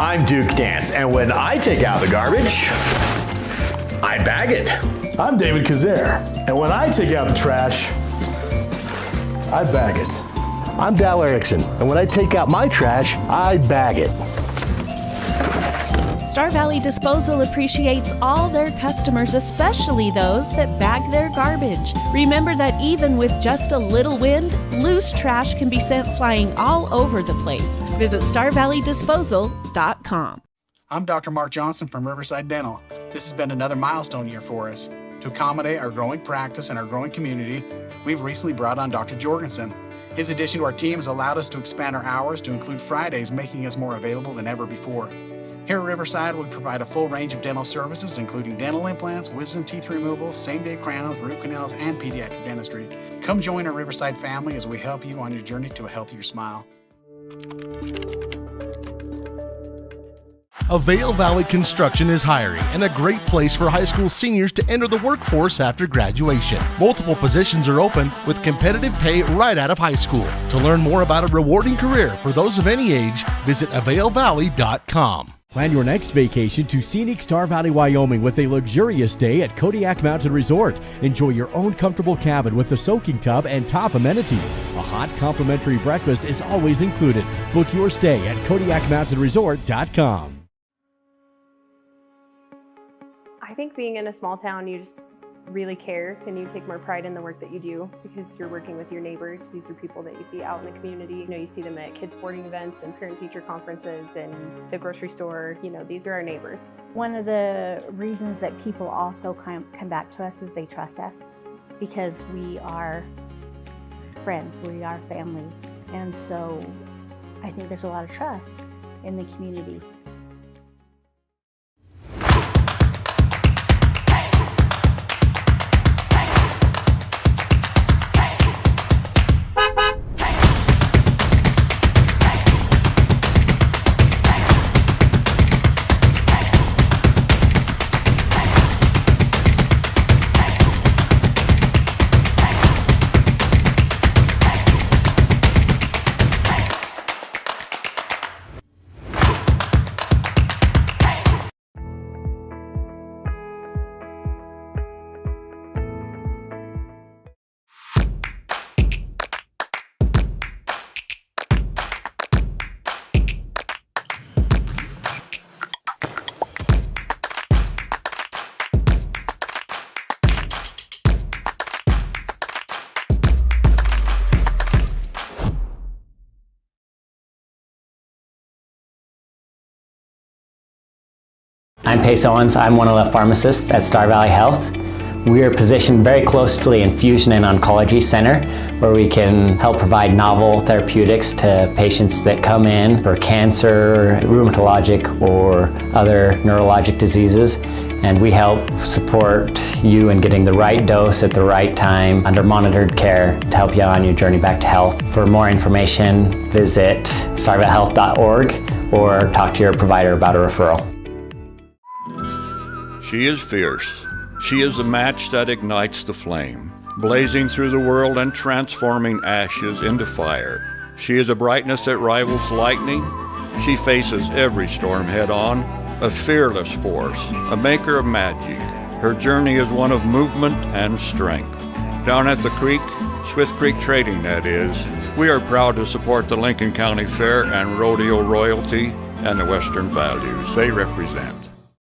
I'm Duke Dance, and when I take out the garbage, I bag it. I'm David Kazare, and when I take out the trash, I bag it. I'm Dal Erickson, and when I take out my trash, I bag it. Star Valley Disposal appreciates all their customers, especially those that bag their garbage. Remember that even with just a little wind, loose trash can be sent flying all over the place. Visit StarValleyDisposal.com. I'm Dr. Mark Johnson from Riverside Dental. This has been another milestone year for us. To accommodate our growing practice and our growing community, we've recently brought on Dr. Jorgensen. His addition to our team has allowed us to expand our hours to include Fridays, making us more available than ever before. Here at Riverside, we provide a full range of dental services, including dental implants, wisdom teeth removal, same-day crowns, root canals, and pediatric dentistry. Come join our Riverside family as we help you on your journey to a healthier smile. Avail Valley Construction is hiring and a great place for high school seniors to enter the workforce after graduation. Multiple positions are open with competitive pay right out of high school. To learn more about a rewarding career for those of any age, visit availvalley.com. Plan your next vacation to scenic Star Valley, Wyoming with a luxurious day at Kodiak Mountain Resort. Enjoy your own comfortable cabin with a soaking tub and top amenities. A hot complimentary breakfast is always included. Book your stay at KodiakMountainResort.com. I think being in a small town, you just really care and you take more pride in the work that you do because you're working with your neighbors. These are people that you see out in the community. You see them at kids sporting events and parent-teacher conferences and the grocery store. These are our neighbors. One of the reasons that people also come back to us is they trust us because we are friends, we are family. And so I think there's a lot of trust in the community. I'm Pace Owens. I'm one of the pharmacists at Star Valley Health. We are positioned very close to the Infusion and Oncology Center, where we can help provide novel therapeutics to patients that come in for cancer, rheumatologic, or other neurologic diseases. And we help support you in getting the right dose at the right time under monitored care to help you on your journey back to health. For more information, visit starvalehealth.org or talk to your provider about a referral. She is fierce. She is the match that ignites the flame, blazing through the world and transforming ashes into fire. She is a brightness that rivals lightning. She faces every storm head on, a fearless force, a maker of magic. Her journey is one of movement and strength. Down at the creek, Swift Creek Trading that is, we are proud to support the Lincoln County Fair and rodeo royalty and the Western values they represent.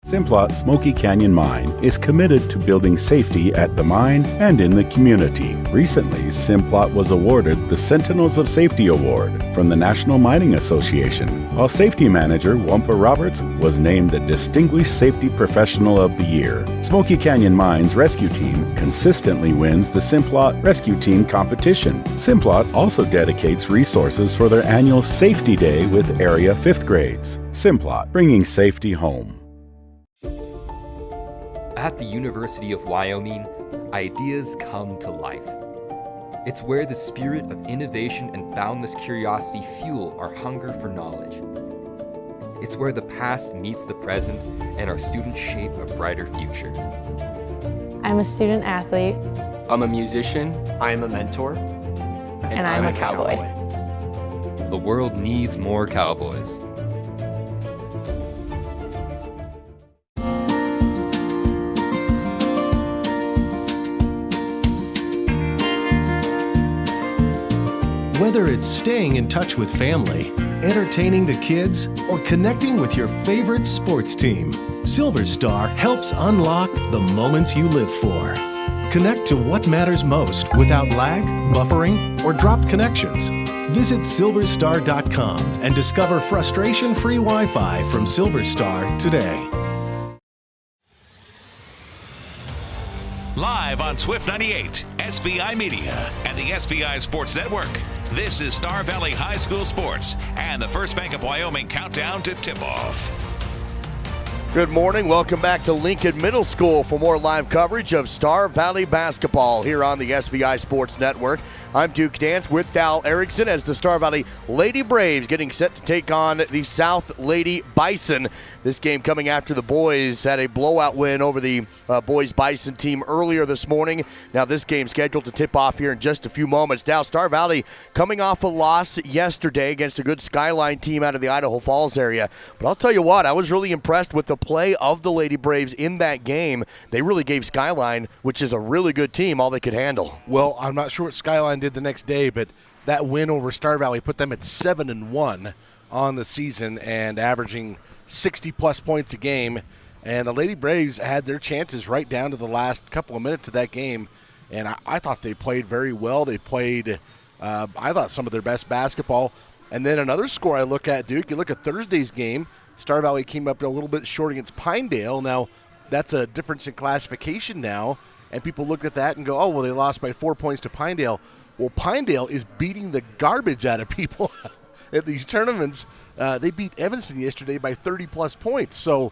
Simplot Smoky Canyon Mine is committed to building safety at the mine and in the community. Recently, Simplot was awarded the Sentinels of Safety Award from the National Mining Association, while Safety Manager Wampa Roberts was named the Distinguished Safety Professional of the Year. Smoky Canyon Mine's rescue team consistently wins the Simplot Rescue Team competition. Simplot also dedicates resources for their annual Safety Day with area 5th grades. Simplot, bringing safety home. At the University of Wyoming, ideas come to life. It's where the spirit of innovation and boundless curiosity fuel our hunger for knowledge. It's where the past meets the present and our students shape a brighter future. I'm a student athlete. I'm a musician. I'm a mentor. And I'm a cowboy. The world needs more cowboys. Whether it's staying in touch with family, entertaining the kids, or connecting with your favorite sports team, Silver Star helps unlock the moments you live for. Connect to what matters most without lag, buffering, or dropped connections. Visit silverstar.com and discover frustration-free Wi-Fi from Silver Star today. Live on Swift 98, SVI Media, and the SVI Sports Network. This is Star Valley High School Sports and the First Bank of Wyoming countdown to tip-off. Good morning. Welcome back to Lincoln Middle School for more live coverage of Star Valley basketball here on the SVI Sports Network. I'm Duke Dance with Dal Erickson as the Star Valley Lady Braves getting set to take on the South Lady Bison. This game coming after the boys had a blowout win over the boys Bison team earlier this morning. Now this game scheduled to tip off here in just a few moments. Dal, Star Valley coming off a loss yesterday against a good Skyline team out of the Idaho Falls area. But I'll tell you what, I was really impressed with the play of the Lady Braves in that game. They really gave Skyline, which is a really good team, all they could handle. Well, I'm not sure what Skyline did the next day, but that win over Star Valley put them at 7-1 on the season and averaging 60-plus points a game. And the Lady Braves had their chances right down to the last couple of minutes of that game. And I thought they played very well. They played, I thought, some of their best basketball. And then another score I look at, Duke, you look at Thursday's game, Star Valley came up a little bit short against Pinedale. Now, that's a difference in classification now. And people look at that and go, oh, well, they lost by 4 points to Pinedale. Well, Pinedale is beating the garbage out of people at these tournaments. They beat Evanston yesterday by 30-plus points. So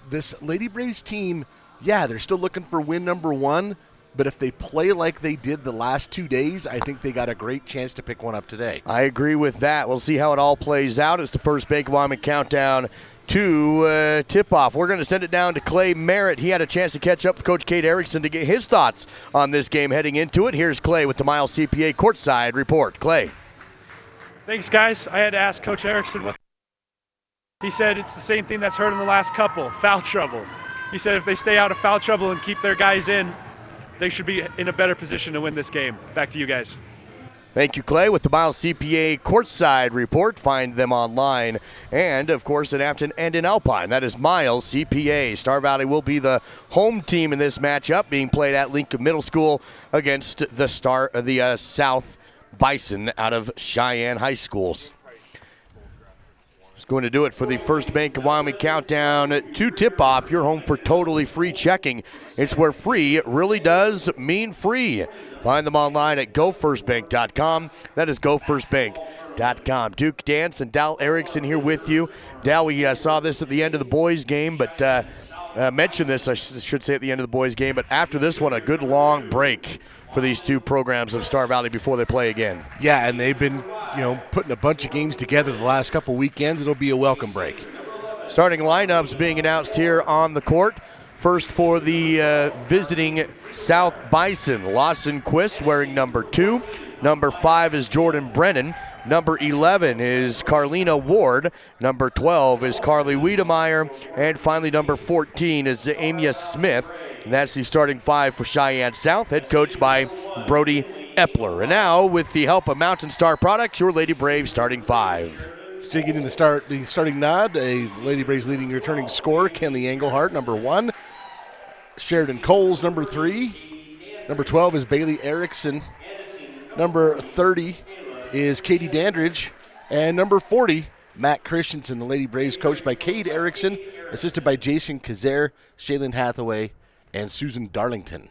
this Lady Braves team, yeah, they're still looking for win number one. But if they play like they did the last 2 days, I think they got a great chance to pick one up today. I agree with that. We'll see how it all plays out. It's the First Bank of Wyoming countdown to tip-off. We're going to send it down to Clay Merritt. He had a chance to catch up with Coach Kate Erickson to get his thoughts on this game heading into it. Here's Clay with the Miles CPA courtside report. Clay. Thanks, guys. I had to ask Coach Erickson what he said. It's the same thing that's hurt in the last couple, foul trouble. He said if they stay out of foul trouble and keep their guys in, they should be in a better position to win this game. Back to you guys. Thank you, Clay, with the Miles CPA courtside report. Find them online and, of course, in Afton and in Alpine. That is Miles CPA. Star Valley will be the home team in this matchup, being played at Lincoln Middle School against the South Bison out of Cheyenne High Schools. It's going to do it for the First Bank of Wyoming countdown to tip-off. You're home for totally free checking. It's where free really does mean free. Find them online at gofirstbank.com. That is gofirstbank.com. Duke Dance and Dal Erickson here with you. Dal, we saw this at the end of the boys' game, but mentioned this, I should say, at the end of the boys' game. But after this one, a good long break for these two programs of Star Valley before they play again. Yeah, and they've been, putting a bunch of games together the last couple weekends. It'll be a welcome break. Starting lineups being announced here on the court. First for the visiting South Bison, Lawson Quist wearing number 2. Number 5 is Jordan Brennan. Number 11 is Carlina Ward. Number 12 is Carly Wiedemeyer. And finally, number 14 is Amia Smith. And that's the starting 5 for Cheyenne South, head coached by Brody Epler. And now, with the help of Mountain Star Products, your Lady Braves starting 5. Sticking in the starting nod, a Lady Braves leading returning scorer, Kenley Engelhardt, number 1. Sheridan Coles, number 3. Number 12 is Bailey Erickson. Number 30 is Katie Dandridge. And number 40, Matt Christensen, the Lady Braves coached by Cade Erickson, assisted by Jason Kazer, Shaylin Hathaway, and Susan Darlington.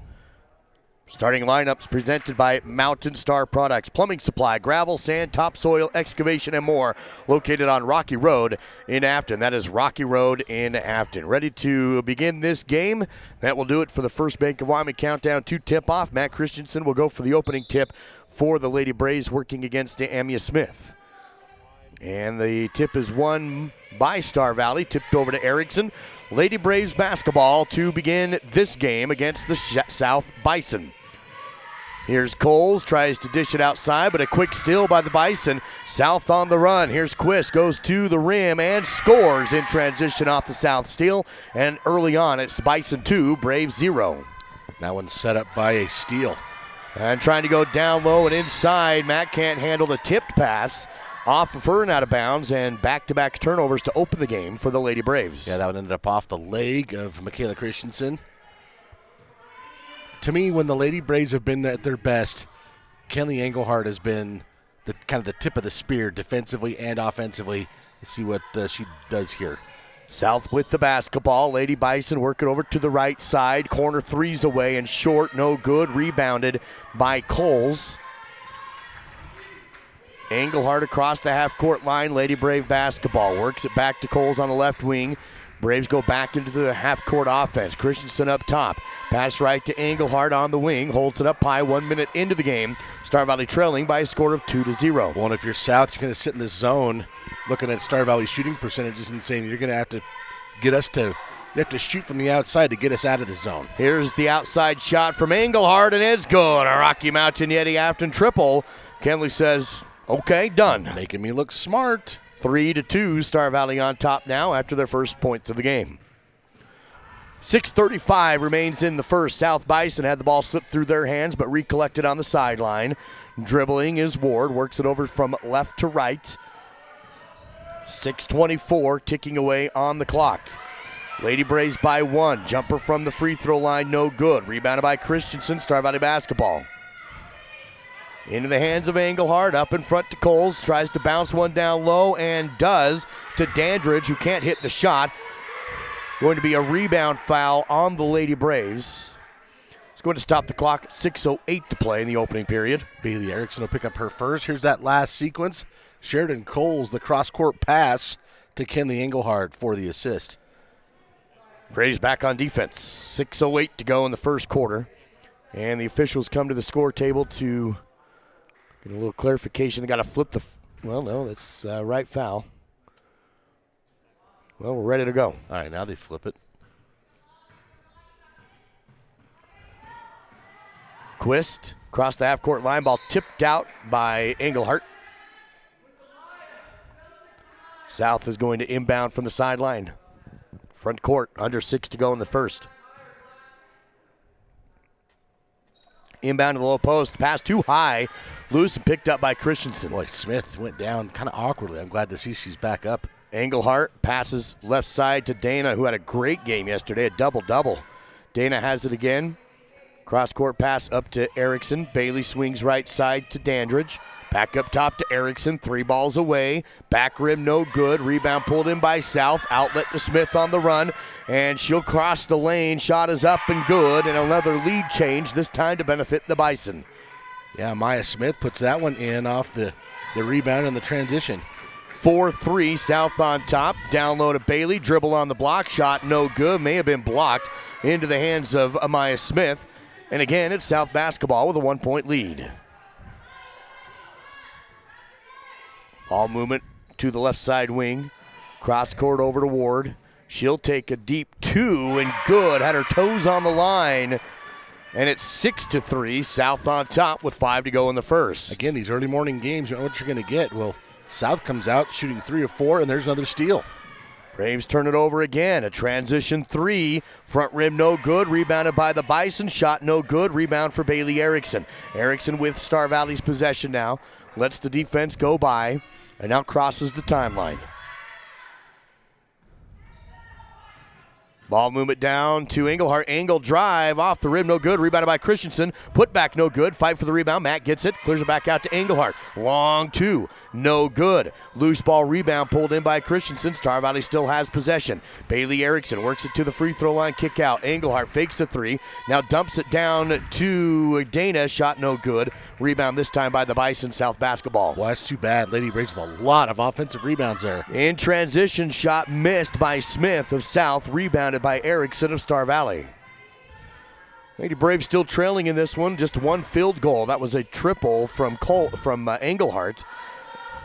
Starting lineups presented by Mountain Star Products. Plumbing supply, gravel, sand, topsoil, excavation, and more. Located on Rocky Road in Afton. That is Rocky Road in Afton. Ready to begin this game. That will do it for the First Bank of Wyoming countdown to tip-off. Matt Christensen will go for the opening tip for the Lady Braves working against Amia Smith. And the tip is won by Star Valley. Tipped over to Erickson. Lady Braves basketball to begin this game against the South Bison. Here's Coles, tries to dish it outside, but a quick steal by the Bison. South on the run. Here's Quist, goes to the rim and scores in transition off the South steal. And early on, it's Bison 2, Braves 0. That one's set up by a steal And trying to go down low and inside. Matt can't handle the tipped pass. Off of her and out of bounds, and back-to-back turnovers to open the game for the Lady Braves. Yeah, that one ended up off the leg of Michaela Christensen. To me, when the Lady Braves have been at their best, Kenley Engelhardt has been the kind of the tip of the spear defensively and offensively. Let's see what she does here. South with the basketball. Lady Bison working over to the right side. Corner threes away and short, no good. Rebounded by Coles. Engelhardt across the half-court line. Lady Brave basketball. Works it back to Coles on the left wing. Braves go back into the half-court offense. Christensen up top. Pass right to Engelhardt on the wing. Holds it up high 1 minute into the game. Star Valley trailing by a score of 2-0. Well, if you're South, you're going to sit in this zone looking at Star Valley shooting percentages and saying you're going to have to get us to – you have to shoot from the outside to get us out of the zone. Here's the outside shot from Engelhardt, and it's good. A Rocky Mountain Yeti Afton triple. Kenley says, okay, done. Making me look smart. 3-2, Star Valley on top now after their first points of the game. 6:35 remains in the first. South Bison had the ball slip through their hands, but recollected on the sideline. Dribbling is Ward, works it over from left to right. 6:24 ticking away on the clock. Lady Braves by 1. Jumper from the free throw line, no good. Rebounded by Christensen, Star Valley basketball. Into the hands of Engelhardt, up in front to Coles. Tries to bounce one down low and does to Dandridge, who can't hit the shot. Going to be a rebound foul on the Lady Braves. It's going to stop the clock. 6:08 to play in the opening period. Bailey Erickson will pick up her first. Here's that last sequence. Sheridan Coles, the cross-court pass to Kenley Engelhardt for the assist. Braves back on defense. 6:08 to go in the first quarter. And the officials come to the score table to get a little clarification. They got to flip the, well, no, that's right foul. Well, we're ready to go. All right, now they flip it. Quist across the half-court line. Ball tipped out by Engelhardt. South is going to inbound from the sideline. Front court, under 6 to go in the first. Inbound to the low post. Pass too high. Loose and picked up by Christensen. Boy, Smith went down kind of awkwardly. I'm glad to see she's back up. Engelhardt passes left side to Dana, who had a great game yesterday, a double-double. Dana has it again. Cross-court pass up to Erickson. Bailey swings right side to Dandridge. Back up top to Erickson. 3 balls away. Back rim, no good. Rebound pulled in by South. Outlet to Smith on the run. And she'll cross the lane. Shot is up and good. And another lead change, this time to benefit the Bison. Yeah, Maya Smith puts that one in off the rebound and the transition. 4-3, South on top. Down low to Bailey. Dribble on the block. Shot no good. May have been blocked into the hands of Amaya Smith. And again, it's South basketball with a 1-point lead. Ball movement to the left side wing. Cross court over to Ward. She'll take a deep 2 and good. Had her toes on the line. And it's 6-3. South on top with 5 to go in the first. Again, these early morning games, you know what you're going to get. Well, South comes out shooting 3 of 4, and there's another steal. Braves turn it over again. A transition 3. Front rim no good. Rebounded by the Bison. Shot no good. Rebound for Bailey Erickson. Erickson with Star Valley's possession now. Lets the defense go by and now crosses the timeline. Ball movement down to Engelhardt. Engel drive off the rim, no good. Rebounded by Christensen. Put back, no good. Fight for the rebound. Matt gets it. Clears it back out to Engelhardt. Long 2, no good. Loose ball rebound pulled in by Christensen. Star Valley still has possession. Bailey Erickson works it to the free throw line. Kick out. Engelhardt fakes the 3. Now dumps it down to Dana. Shot no good. Rebound this time by the Bison. South basketball. Well, that's too bad. Lady Braves with a lot of offensive rebounds there. In transition, shot missed by Smith of South. Rebounded by Erickson of Star Valley. Lady Braves still trailing in this one. Just 1 field goal. That was a triple from Engelhardt.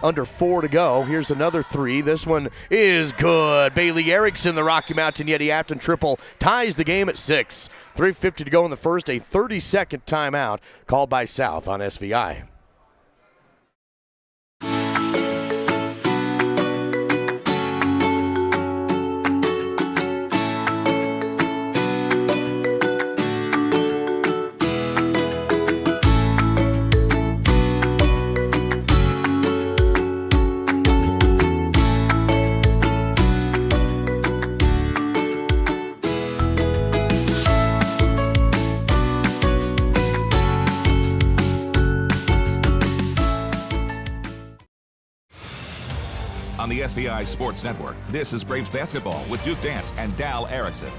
Under 4 to go. Here's another 3. This one is good. Bailey Erickson, the Rocky Mountain Yeti Afton triple, ties the game at 6. 3:50 to go in the first. A 30-second timeout called by South on SVI. SVI Sports Network. This is Braves basketball with Duke Dance and Dal Erickson.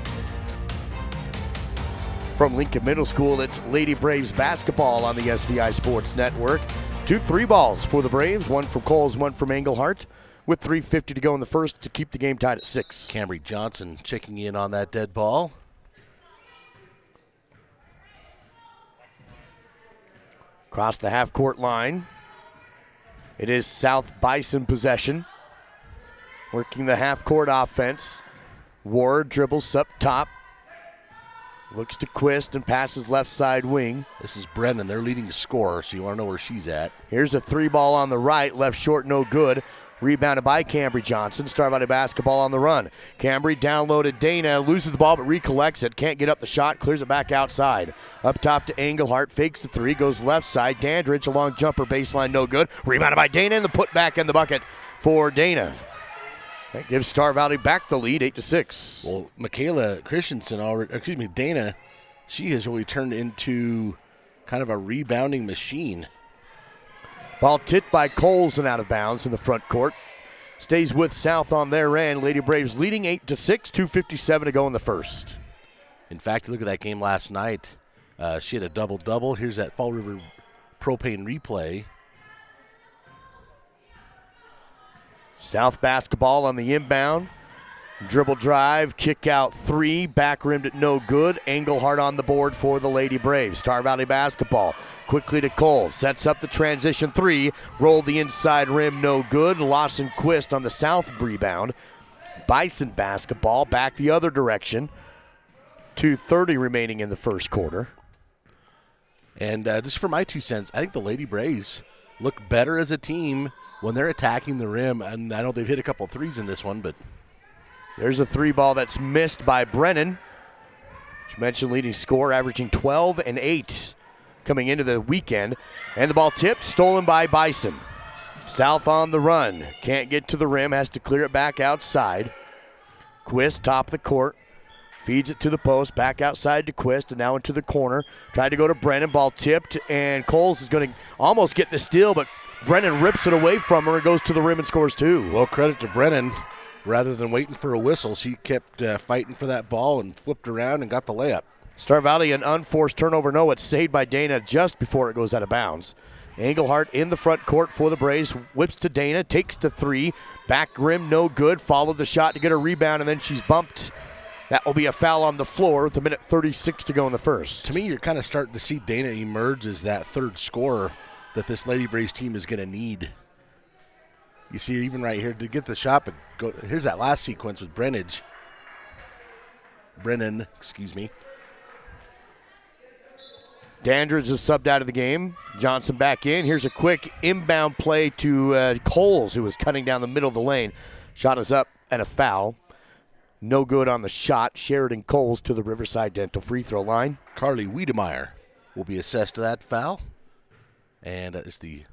From Lincoln Middle School, it's Lady Braves basketball on the SVI Sports Network. 2 3-balls for the Braves, one from Coles, one from Englehart, with 3:50 to go in the first to keep the game tied at 6. Cambry Johnson checking in on that dead ball. Across the half-court line, it is South Bison possession. Working the half-court offense. Ward dribbles up top. Looks to Quist and passes left side wing. This is Brennan, their leading scorer, so you want to know where she's at. Here's a 3-ball on the right, left short, no good. Rebounded by Cambry Johnson. Star Valley basketball on the run. Cambry downloaded Dana, loses the ball but recollects it. Can't get up the shot, clears it back outside. Up top to Englehart, fakes the 3, goes left side. Dandridge, a long jumper, baseline, no good. Rebounded by Dana and the put back in the bucket for Dana. That gives Star Valley back the lead, 8-6. Well, Michaela Christensen, Dana, she has really turned into kind of a rebounding machine. Ball tipped by Coles and out of bounds in the front court. Stays with South on their end. Lady Braves leading 8-6, 2:57 to go in the first. In fact, look at that game last night. She had a double-double. Here's that Fall River propane replay. South basketball on the inbound. Dribble drive, kick out 3, back rimmed it no good. Englehart on the board for the Lady Braves. Star Valley basketball. Quickly to Cole, sets up the transition 3, rolled the inside rim, no good. Lawson Quist on the South rebound. Bison basketball back the other direction. 2:30 remaining in the first quarter. And just for my 2 cents, I think the Lady Braves look better as a team when they're attacking the rim. And I know they've hit a couple threes in this one, but there's a 3-ball that's missed by Brennan. She mentioned leading scorer, averaging 12 and 8 coming into the weekend. And the ball tipped, stolen by Bison. South on the run. Can't get to the rim, has to clear it back outside. Quist, top of the court. Feeds it to the post, back outside to Quist, and now into the corner. Tried to go to Brennan, ball tipped, and Coles is going to almost get the steal, but Brennan rips it away from her and goes to the rim and scores 2. Well, credit to Brennan. Rather than waiting for a whistle, she kept fighting for that ball and flipped around and got the layup. Star Valley, an unforced turnover. No, it's saved by Dana just before it goes out of bounds. Englehart in the front court for the Braves. Whips to Dana, takes the 3. Back rim, no good. Followed the shot to get a rebound, and then she's bumped. That will be a foul on the floor with 1:36 to go in the first. To me, you're kind of starting to see Dana emerge as that third scorer that this Lady Braves team is going to need. You see even right here to get the shot, but here's that last sequence with Brennan, excuse me. Dandridge is subbed out of the game. Johnson back in. Here's a quick inbound play to Coles, who was cutting down the middle of the lane. Shot is up and a foul. No good on the shot. Sheridan Coles to the Riverside Dental free throw line. Carly Wiedemeyer will be assessed to that foul. And it's the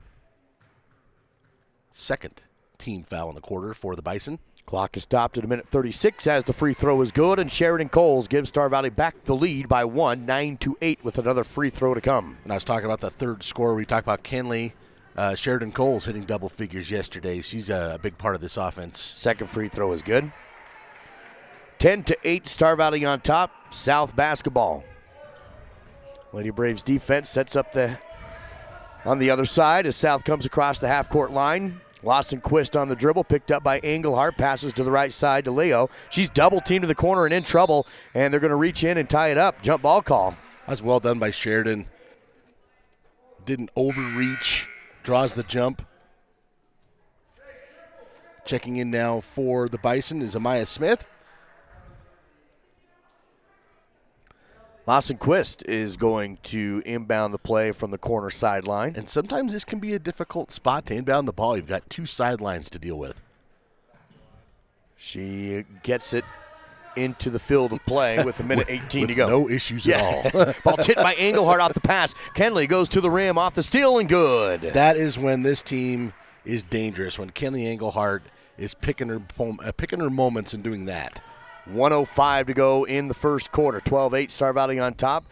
second team foul in the quarter for the Bison. Clock is stopped at 1:36 as the free throw is good, and Sheridan Coles gives Star Valley back the lead by 1, 9-8 with another free throw to come. And I was talking about the third scorer. We talked about Kenley. Sheridan Coles hitting double figures yesterday. She's a big part of this offense. Second free throw is good. 10-8, Star Valley on top. South basketball. Lady Braves defense sets up on the other side as South comes across the half-court line. Lawson Quist on the dribble, picked up by Englehart, passes to the right side to Leo. She's double-teamed to the corner and in trouble, and they're going to reach in and tie it up. Jump ball call. That's well done by Sheridan. Didn't overreach, draws the jump. Checking in now for the Bison is Amaya Smith. Lawson Quist is going to inbound the play from the corner sideline. And sometimes this can be a difficult spot to inbound the ball. You've got 2 sidelines to deal with. She gets it into the field of play with 1:18 to go. No issues at all. Ball tipped by Englehart off the pass. Kenley goes to the rim off the steal and good. That is when this team is dangerous, when Kenley Englehart is picking her moments and doing that. 1:05 to go in the first quarter. 12-8, Star Valley on top.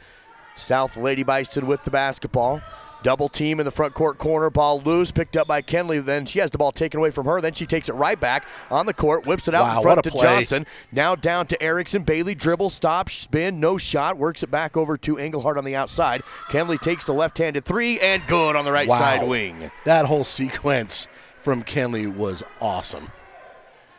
South Lady Bison with the basketball. Double team in the front court corner. Ball loose, picked up by Kenley. Then she has the ball taken away from her. Then she takes it right back on the court, whips it out in front to Johnson. Now down to Erickson. Bailey dribble, stop, spin, no shot. Works it back over to Engelhardt on the outside. Kenley takes the left-handed three and good on the right side wing. That whole sequence from Kenley was awesome.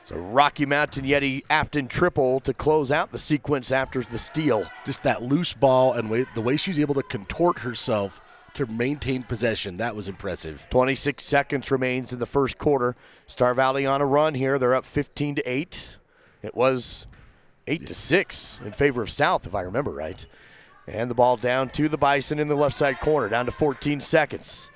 It's a Rocky Mountain Yeti Afton triple to close out the sequence after the steal. Just that loose ball and the way she's able to contort herself to maintain possession, that was impressive. 26 seconds remains in the first quarter. Star Valley on a run here. They're up 15-8. It was 8-6 in favor of South, if I remember right. And the ball down to the Bison in the left side corner, down to 14 seconds.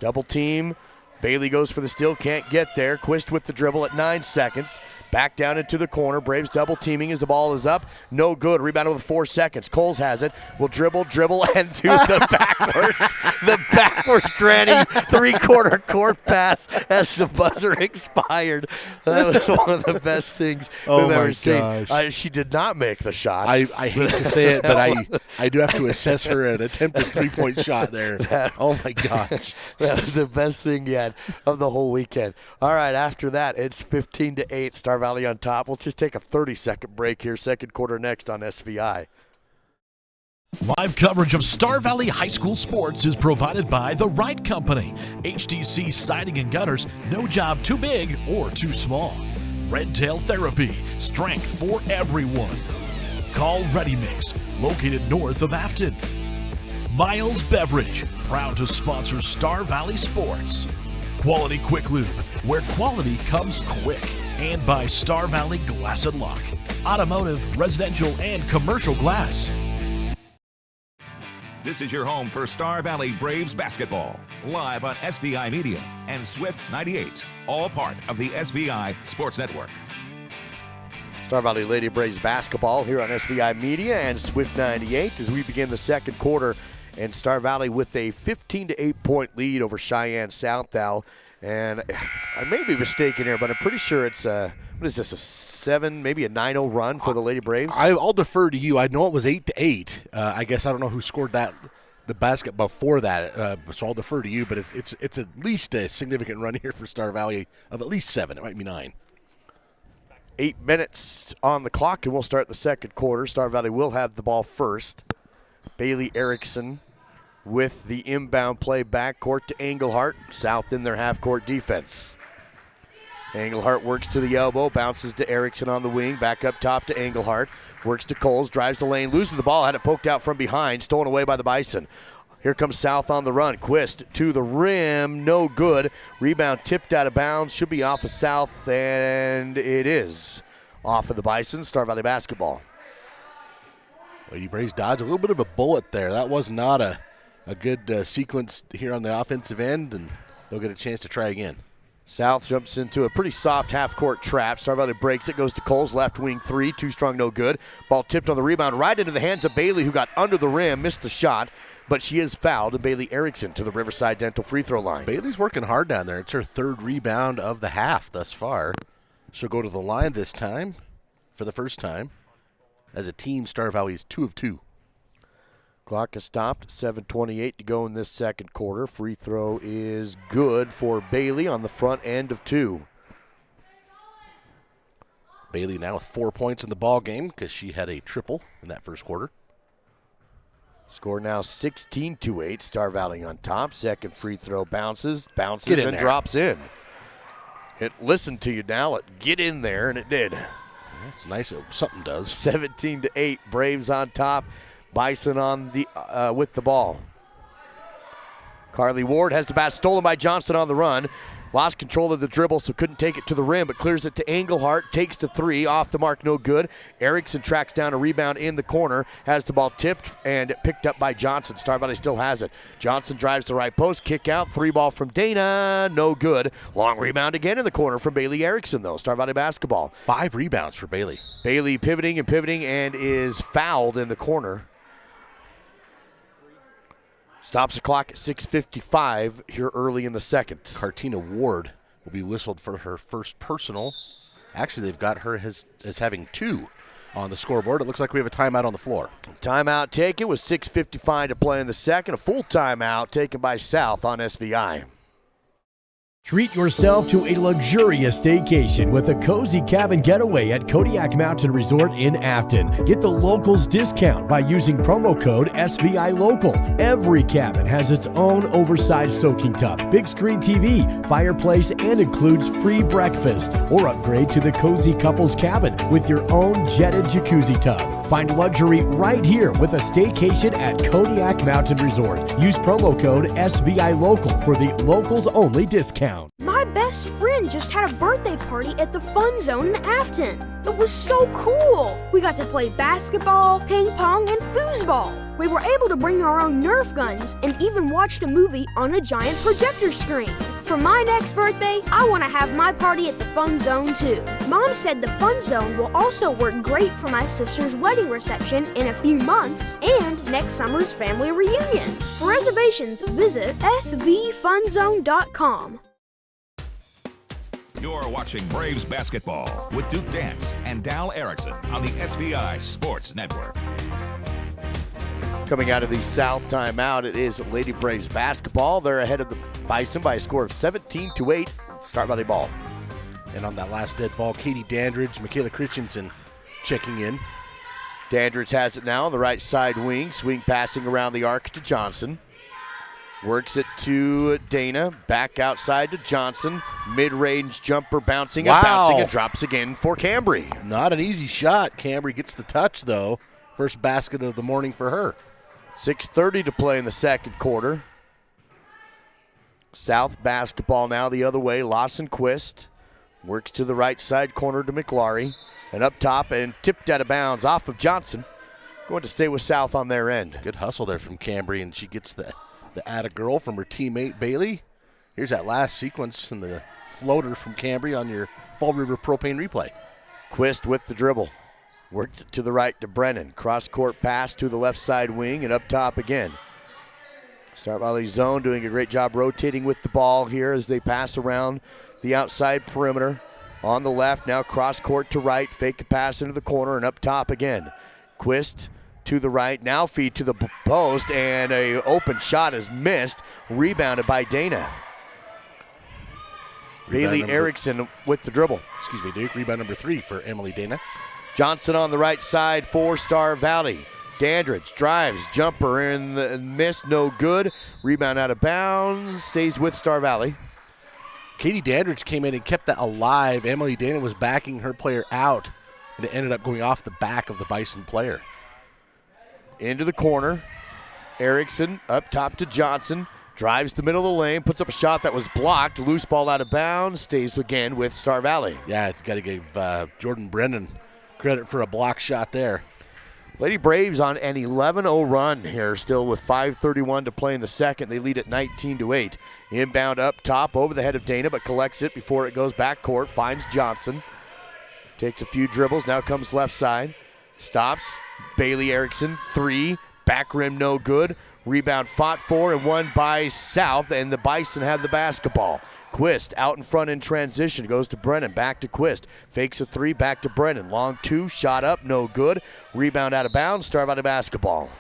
Double team. Bailey goes for the steal, can't get there. Quist with the dribble at 9 seconds. Back down into the corner. Braves double teaming as the ball is up. No good. Rebound with 4 seconds. Coles has it. Will dribble, and do the backwards. The backwards granny three-quarter court pass as the buzzer expired. That was one of the best things we've ever seen. She did not make the shot. I hate to say it, but I do have to assess her an attempted three-point shot there. Oh, my gosh. That was the best thing yet of the whole weekend. All right, after that, it's 15-8. Star Valley on top. We'll just take a 30-second break here. Second quarter next on SVI. Live coverage of Star Valley High School sports is provided by The Right Company. HTC Siding and Gutters, no job too big or too small. Red Tail Therapy, strength for everyone. Call Ready Mix, located north of Afton. Miles Beverage, proud to sponsor Star Valley sports. Quality Quick Lube, where quality comes quick. And by Star Valley Glass and Lock, automotive, residential, and commercial glass. This is your home for Star Valley Braves basketball, live on SVI Media and Swift 98, all part of the SVI Sports Network. Star Valley Lady Braves basketball here on SVI Media and Swift 98 as we begin the second quarter, and Star Valley with a 15-8 point lead over Cheyenne Southdown. And I may be mistaken here, but I'm pretty sure it's what is this, a 7, maybe a 9-0 run for the Lady Braves? I'll defer to you. I know it was 8-8. I guess I don't know who scored the basket before that, so I'll defer to you. But it's at least a significant run here for Star Valley of at least 7. It might be 9. 8 minutes on the clock, and we'll start the second quarter. Star Valley will have the ball first. Bailey Erickson with the inbound play backcourt to Engelhardt. South in their half-court defense. Engelhardt works to the elbow, bounces to Erickson on the wing, back up top to Engelhardt. Works to Coles, drives the lane, loses the ball, had it poked out from behind, stolen away by the Bison. Here comes South on the run. Quist to the rim, no good. Rebound tipped out of bounds, should be off of South, and it is off of the Bison. Star Valley basketball. Lady Braves dodged a little bit of a bullet there. That was not a good sequence here on the offensive end, and they'll get a chance to try again. South jumps into a pretty soft half-court trap. Star Valley breaks it, goes to Coles, left wing three, too strong, no good. Ball tipped on the rebound right into the hands of Bailey, who got under the rim, missed the shot, but she is fouled, and Bailey Erickson to the Riverside Dental free throw line. Bailey's working hard down there. It's her third rebound of the half thus far. She'll go to the line this time for the first time. As a team, Star Valley is 2 of 2. Clock has stopped, 7:28 to go in this second quarter. Free throw is good for Bailey on the front end of 2. Bailey now with 4 points in the ball game because she had a triple in that first quarter. Score now 16-8. Star Valley on top. Second free throw bounces and there. Drops in. It listened to you now. Get in there, and it did. It's nice that something does. 17-8. Braves on top. Bison on the with the ball. Carly Ward has the pass stolen by Johnston on the run. Lost control of the dribble, so couldn't take it to the rim, but clears it to Engelhardt. Takes the three, off the mark, no good. Erickson tracks down a rebound in the corner. Has the ball tipped and picked up by Johnson. Star Valley still has it. Johnson drives the right post, kick out, 3-ball from Dana, no good. Long rebound again in the corner from Bailey Erickson, though. Star Valley basketball. 5 rebounds for Bailey. Bailey pivoting and is fouled in the corner. Stops the clock at 6:55 here early in the second. Cartina Ward will be whistled for her first personal. Actually, they've got her as having 2. on the scoreboard. It looks like we have a timeout on the floor. Timeout taken with 6:55 to play in the second. A full timeout taken by South on SVI. Treat yourself to a luxurious staycation with a cozy cabin getaway at Kodiak Mountain Resort in Afton. Get the locals discount by using promo code SVI Local. Every cabin has its own oversized soaking tub, big screen TV, fireplace, and includes free breakfast. Or upgrade to the cozy couples cabin with your own jetted jacuzzi tub. Find luxury right here with a staycation at Kodiak Mountain Resort. Use promo code SVI Local for the locals only discount. My best friend just had a birthday party at the Fun Zone in Afton. It was so cool. We got to play basketball, ping pong, and foosball. We were able to bring our own Nerf guns and even watched a movie on a giant projector screen. For my next birthday, I want to have my party at the Fun Zone too. Mom said the Fun Zone will also work great for my sister's wedding reception in a few months and next summer's family reunion. For reservations, visit svfunzone.com. You're watching Braves basketball with Duke Dance and Dal Erickson on the SVI Sports Network. Coming out of the South timeout, it is Lady Braves basketball. They're ahead of the Bison by a score of 17-8. Star Valley ball. And on that last dead ball, Katie Dandridge, Michaela Christensen checking in. Dandridge has it now on the right side wing. Swing passing around the arc to Johnson. Works it to Dana. Back outside to Johnson. Mid-range jumper bouncing and bouncing and drops again for Cambry. Not an easy shot. Cambry gets the touch, though. First basket of the morning for her. 6:30 to play in the second quarter. South basketball now the other way. Lawson Quist works to the right side corner to McLaury. And up top and tipped out of bounds off of Johnson. Going to stay with South on their end. Good hustle there from Cambry, and she gets the atta girl from her teammate Bailey. Here's that last sequence and the floater from Cambry on your Fall River propane replay. Quist with the dribble. Worked it to the right to Brennan. Cross-court pass to the left side wing and up top again. Star Valley zone doing a great job rotating with the ball here as they pass around the outside perimeter. On the left, now cross-court to right. Fake a pass into the corner and up top again. Quist to the right, now feed to the post, and a open shot is missed. Rebounded by Dana. Bailey Erickson with the dribble. Excuse me, Duke. Rebound number 3 for Emily Dana. Johnson on the right side for Star Valley. Dandridge drives, jumper in the miss, no good. Rebound out of bounds, stays with Star Valley. Katie Dandridge came in and kept that alive. Emily Dana was backing her player out, and it ended up going off the back of the Bison player. Into the corner. Erickson up top to Johnson. Drives the middle of the lane, puts up a shot that was blocked. Loose ball out of bounds, stays again with Star Valley. Yeah, it's got to give Jordan Brennan credit for a block shot there. Lady Braves on an 11-0 run here, still with 5:31 to play in the second. They lead at 19-8. Inbound up top over the head of Dana, but collects it before it goes back court. Finds Johnson. Takes a few dribbles, now comes left side. Stops. Bailey Erickson, 3. Back rim no good. Rebound fought for and won by South, and the Bison have the basketball. Quist out in front in transition, goes to Brennan, back to Quist. Fakes a 3, back to Brennan. Long 2, shot up, no good. Rebound out of bounds, Star Valley basketball.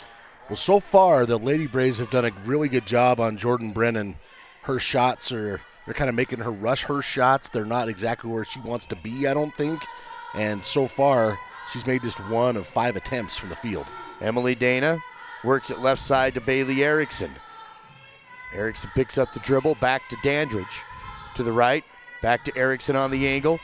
Well, so far, the Lady Braves have done a really good job on Jordan Brennan. Her shots they're kind of making her rush her shots. They're not exactly where she wants to be, I don't think. And so far, she's made just 1 of 5 attempts from the field. Emily Dana works it left side to Bailey Erickson. Erickson picks up the dribble, back to Dandridge. To the right, back to Erickson on the angle.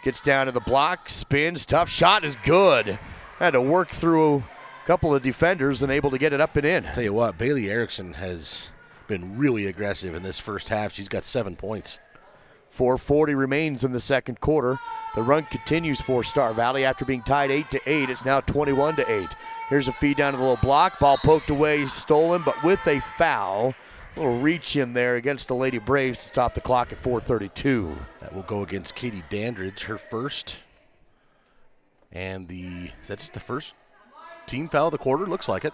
Gets down to the block, spins, tough shot is good. Had to work through a couple of defenders and able to get it up and in. Tell you what, Bailey Erickson has been really aggressive in this first half. She's got 7 points. 4:40 remains in the second quarter. The run continues for Star Valley after being tied 8-8. It's now 21-8. Here's a feed down to the low block. Ball poked away, stolen, but with a foul. A little reach in there against the Lady Braves to stop the clock at 4:32. That will go against Katie Dandridge, her first. And is that just the first team foul of the quarter? Looks like it.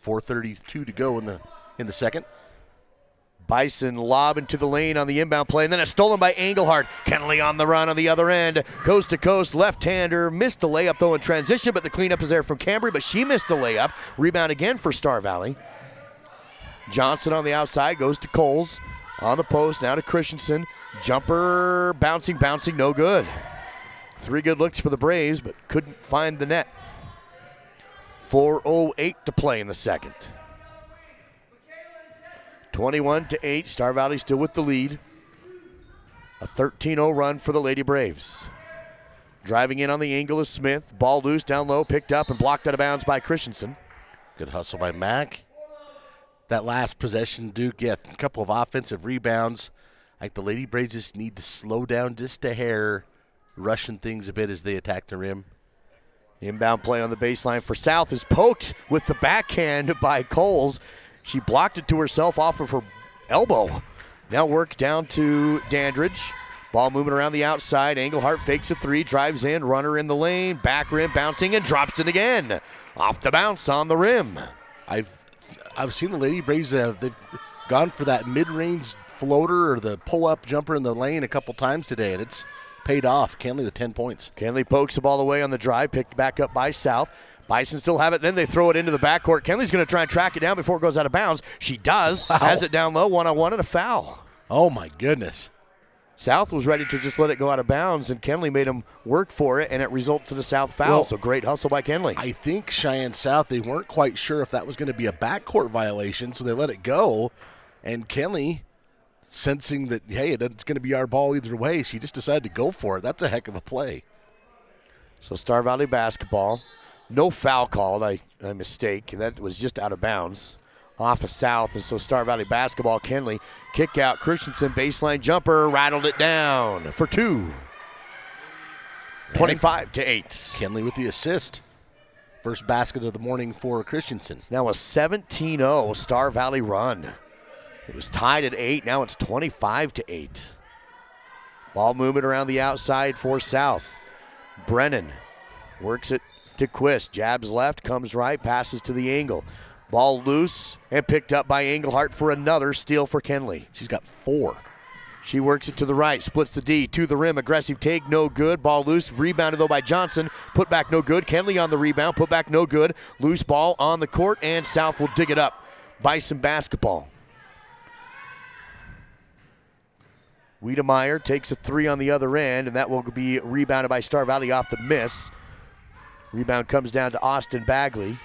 4:32 to go in the second. Bison lob into the lane on the inbound play, and then it's stolen by Engelhardt. Kenley on the run on the other end. Coast to coast, left-hander. Missed the layup, though, in transition, but the cleanup is there from Cambry, but she missed the layup. Rebound again for Star Valley. Johnson on the outside, goes to Coles. On the post, now to Christensen. Jumper, bouncing, no good. 3 good looks for the Braves, but couldn't find the net. 4:08 to play in the second. 21-8, Star Valley still with the lead. A 13-0 run for the Lady Braves. Driving in on the angle is Smith. Ball loose, down low, picked up and blocked out of bounds by Christensen. Good hustle by Mack. That last possession, Duke, a couple of offensive rebounds. Like the Lady Braves just need to slow down just a hair, rushing things a bit as they attack the rim. Inbound play on the baseline for South is poked with the backhand by Coles. She blocked it to herself off of her elbow. Now work down to Dandridge. Ball moving around the outside. Engelhardt fakes a 3, drives in, runner in the lane, back rim bouncing and drops it again. Off the bounce on the rim. I've seen the Lady Braves, they've gone for that mid-range floater or the pull-up jumper in the lane a couple times today, and it's paid off. Kenley with 10 points. Kenley pokes the ball away on the drive, picked back up by South. Bison still have it, then they throw it into the backcourt. Kenley's going to try and track it down before it goes out of bounds. She does, has it down low, one-on-one, and a foul. Oh, my goodness. South was ready to just let it go out of bounds, and Kenley made him work for it, and it results in a South foul. Well, so great hustle by Kenley. I think Cheyenne South, they weren't quite sure if that was going to be a backcourt violation, so they let it go. And Kenley, sensing that, hey, it's going to be our ball either way, she just decided to go for it. That's a heck of a play. So Star Valley basketball. No foul called, a mistake. That was just out of bounds off of South. And so Star Valley basketball, Kenley, kick out, Christensen, baseline jumper, rattled it down for 2. 25-8. Kenley with the assist. First basket of the morning for Christensen. It's now a 17-0 Star Valley run. It was tied at 8, now it's 25-8. Ball movement around the outside for South. Brennan works it to Quist, jabs left, comes right, passes to the angle. Ball loose and picked up by Engelhardt for another steal for Kenley. She's got 4. She works it to the right, splits the D, to the rim, aggressive take, no good. Ball loose, rebounded though by Johnson. Put back no good. Kenley on the rebound, put back no good. Loose ball on the court, and South will dig it up. Bison basketball. Wiedemeyer takes a 3 on the other end, and that will be rebounded by Star Valley off the miss. Rebound comes down to Austin Bagley.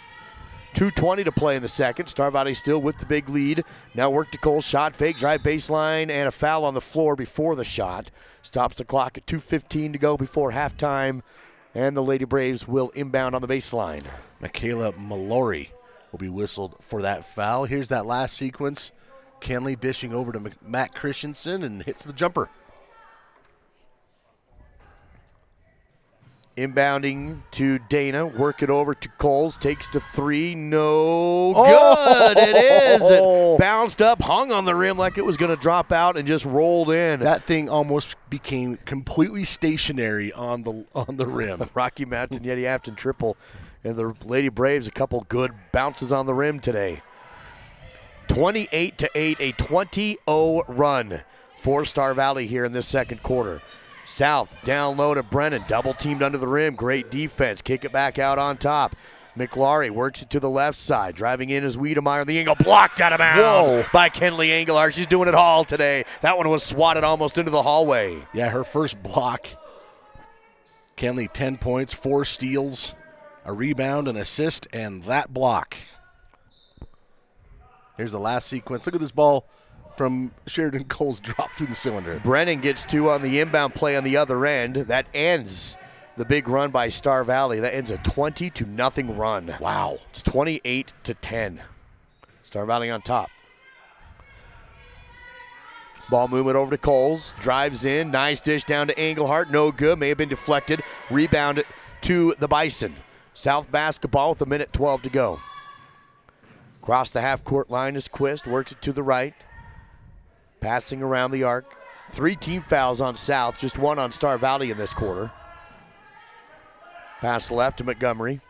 2:20 to play in the second. Star Valley still with the big lead. Now work to Cole, shot fake, drive baseline, and a foul on the floor before the shot. Stops the clock at 2:15 to go before halftime, and the Lady Braves will inbound on the baseline. Michaela Mallory will be whistled for that foul. Here's that last sequence. Kenley dishing over to Matt Christensen and hits the jumper. Inbounding to Dana, work it over to Coles, takes the 3, no good. It is. It bounced up, hung on the rim like it was going to drop out and just rolled in. That thing almost became completely stationary on the rim. Rocky Mountain Yeti Afton triple, and the Lady Braves a couple good bounces on the rim today. 28-8, a 20-0 run for Star Valley here in this second quarter. South down low to Brennan, double teamed under the rim, great defense, kick it back out on top. McLaury works it to the left side, driving in is Wiedemeyer, the angle blocked out of bounds by Kenley Engelhardt. She's doing it all today. That one was swatted almost into the hallway. Yeah, her first block. Kenley 10 points, 4 steals, a rebound, an assist, and that block. Here's the last sequence. Look at this ball from Sheridan Cole's drop through the cylinder. Brennan gets 2 on the inbound play on the other end. That ends the big run by Star Valley. That ends a 20-0 run. Wow. It's 28-10. Star Valley on top. Ball movement over to Coles. Drives in. Nice dish down to Engelhardt. No good. May have been deflected. Rebound to the Bison. South basketball with 1:12 to go. Across the half-court line is Quist. Works it to the right. Passing around the arc. 3 team fouls on South, just 1 on Star Valley in this quarter. Pass left to Montgomery.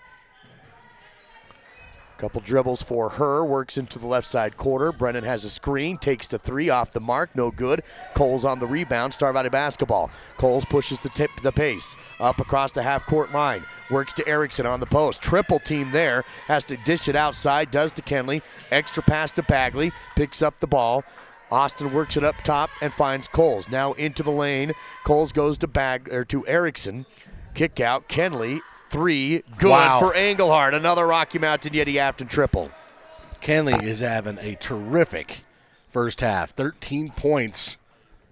Couple dribbles for her, works into the left side quarter. Brennan has a screen, takes the three off the mark, no good. Coles on the rebound, Star Valley basketball. Coles pushes the pace up across the half-court line. Works to Erickson on the post. Triple team there, has to dish it outside, does to Kenley. Extra pass to Bagley, picks up the ball. Austin works it up top and finds Coles. Now into the lane. Coles goes to Erickson. Kick out, Kenley. Three, good for Engelhardt. Another Rocky Mountain Yeti Afton triple. Kenley is having a terrific first half. 13 points.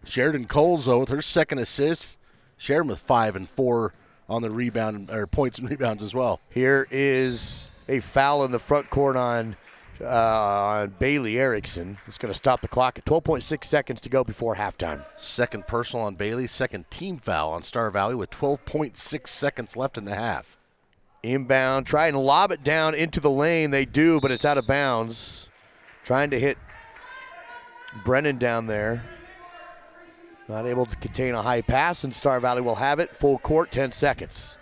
Sheridan Coles, though, with her second assist. Sheridan with 5 and 4 on the rebound, or points and rebounds as well. Here is a foul in the front court on Bailey Erickson. It's going to stop the clock at 12.6 seconds to go before halftime. Second personal on Bailey, second team foul on Star Valley with 12.6 seconds left in the half. Inbound, try and lob it down into the lane. They do, but it's out of bounds. Trying to hit Brennan down there. Not able to contain a high pass, and Star Valley will have it. Full court, 10 seconds.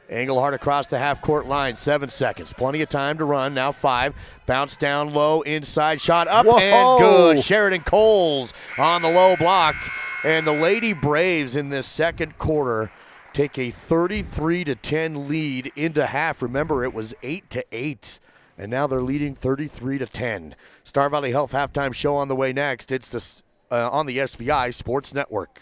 Engelhardt across the half-court line, 7 seconds. Plenty of time to run, now 5. Bounce down low, inside, shot up and good. Sheridan Coles on the low block. And the Lady Braves in this second quarter take a 33-10 lead into half. Remember, it was 8-8, and now they're leading 33-10. Star Valley Health halftime show on the way next. It's on the SVI Sports Network.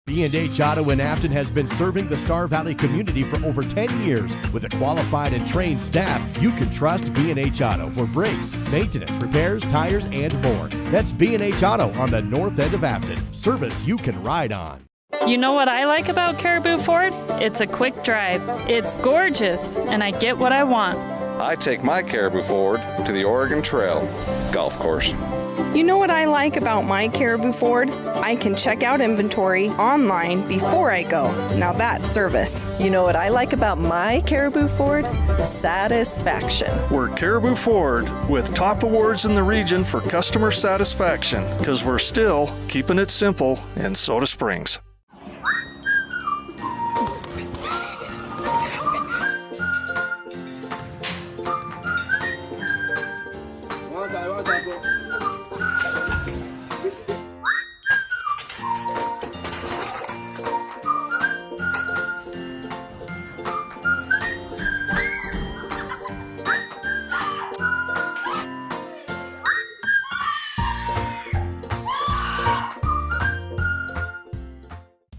B&H Auto in Afton has been serving the Star Valley community for over 10 years. With a qualified and trained staff, you can trust B&H Auto for brakes, maintenance, repairs, tires, and more. That's B&H Auto on the north end of Afton. Service you can ride on. You know what I like about Caribou Ford? It's a quick drive. It's gorgeous, and I get what I want. I take my Caribou Ford to the Oregon Trail golf course. You know what I like about my Caribou Ford? I can check out inventory online before I go. Now that's service. You know what I like about my Caribou Ford? Satisfaction. We're Caribou Ford with top awards in the region for customer satisfaction because we're still keeping it simple in Soda Springs.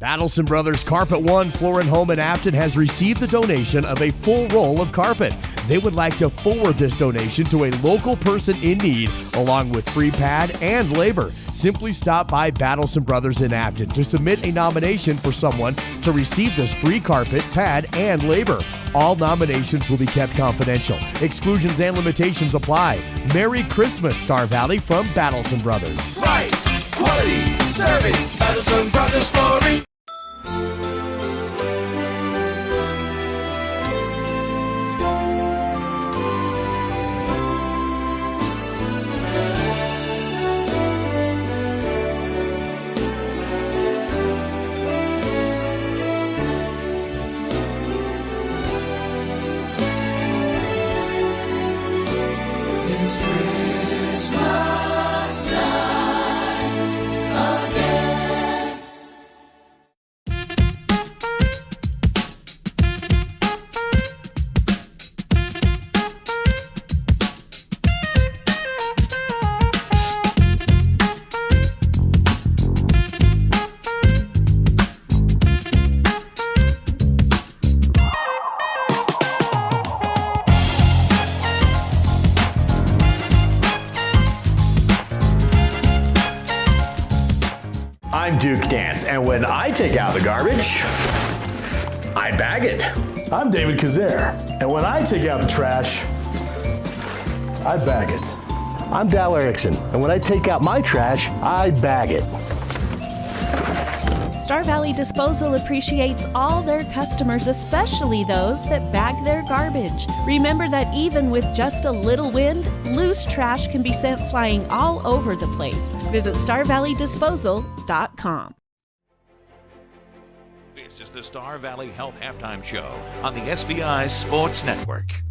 Adelson Brothers Carpet One Floor and Home in Afton has received the donation of a full roll of carpet. They would like to forward this donation to a local person in need, along with free pad and labor. Simply stop by Battleson Brothers in Afton to submit a nomination for someone to receive this free carpet, pad, and labor. All nominations will be kept confidential. Exclusions and limitations apply. Merry Christmas, Star Valley, from Battleson Brothers. Price, quality, service, Battleson Brothers Flooring. I'm Duke Dance, and when I take out the garbage, I bag it. I'm David Kazare, and when I take out the trash, I bag it. I'm Dal Erickson, and when I take out my trash, I bag it. Star Valley Disposal appreciates all their customers, especially those that bag their garbage. Remember that even with just a little wind, loose trash can be sent flying all over the place. Visit StarValleyDisposal.com. This is the Star Valley Health Halftime Show on the SVI Sports Network.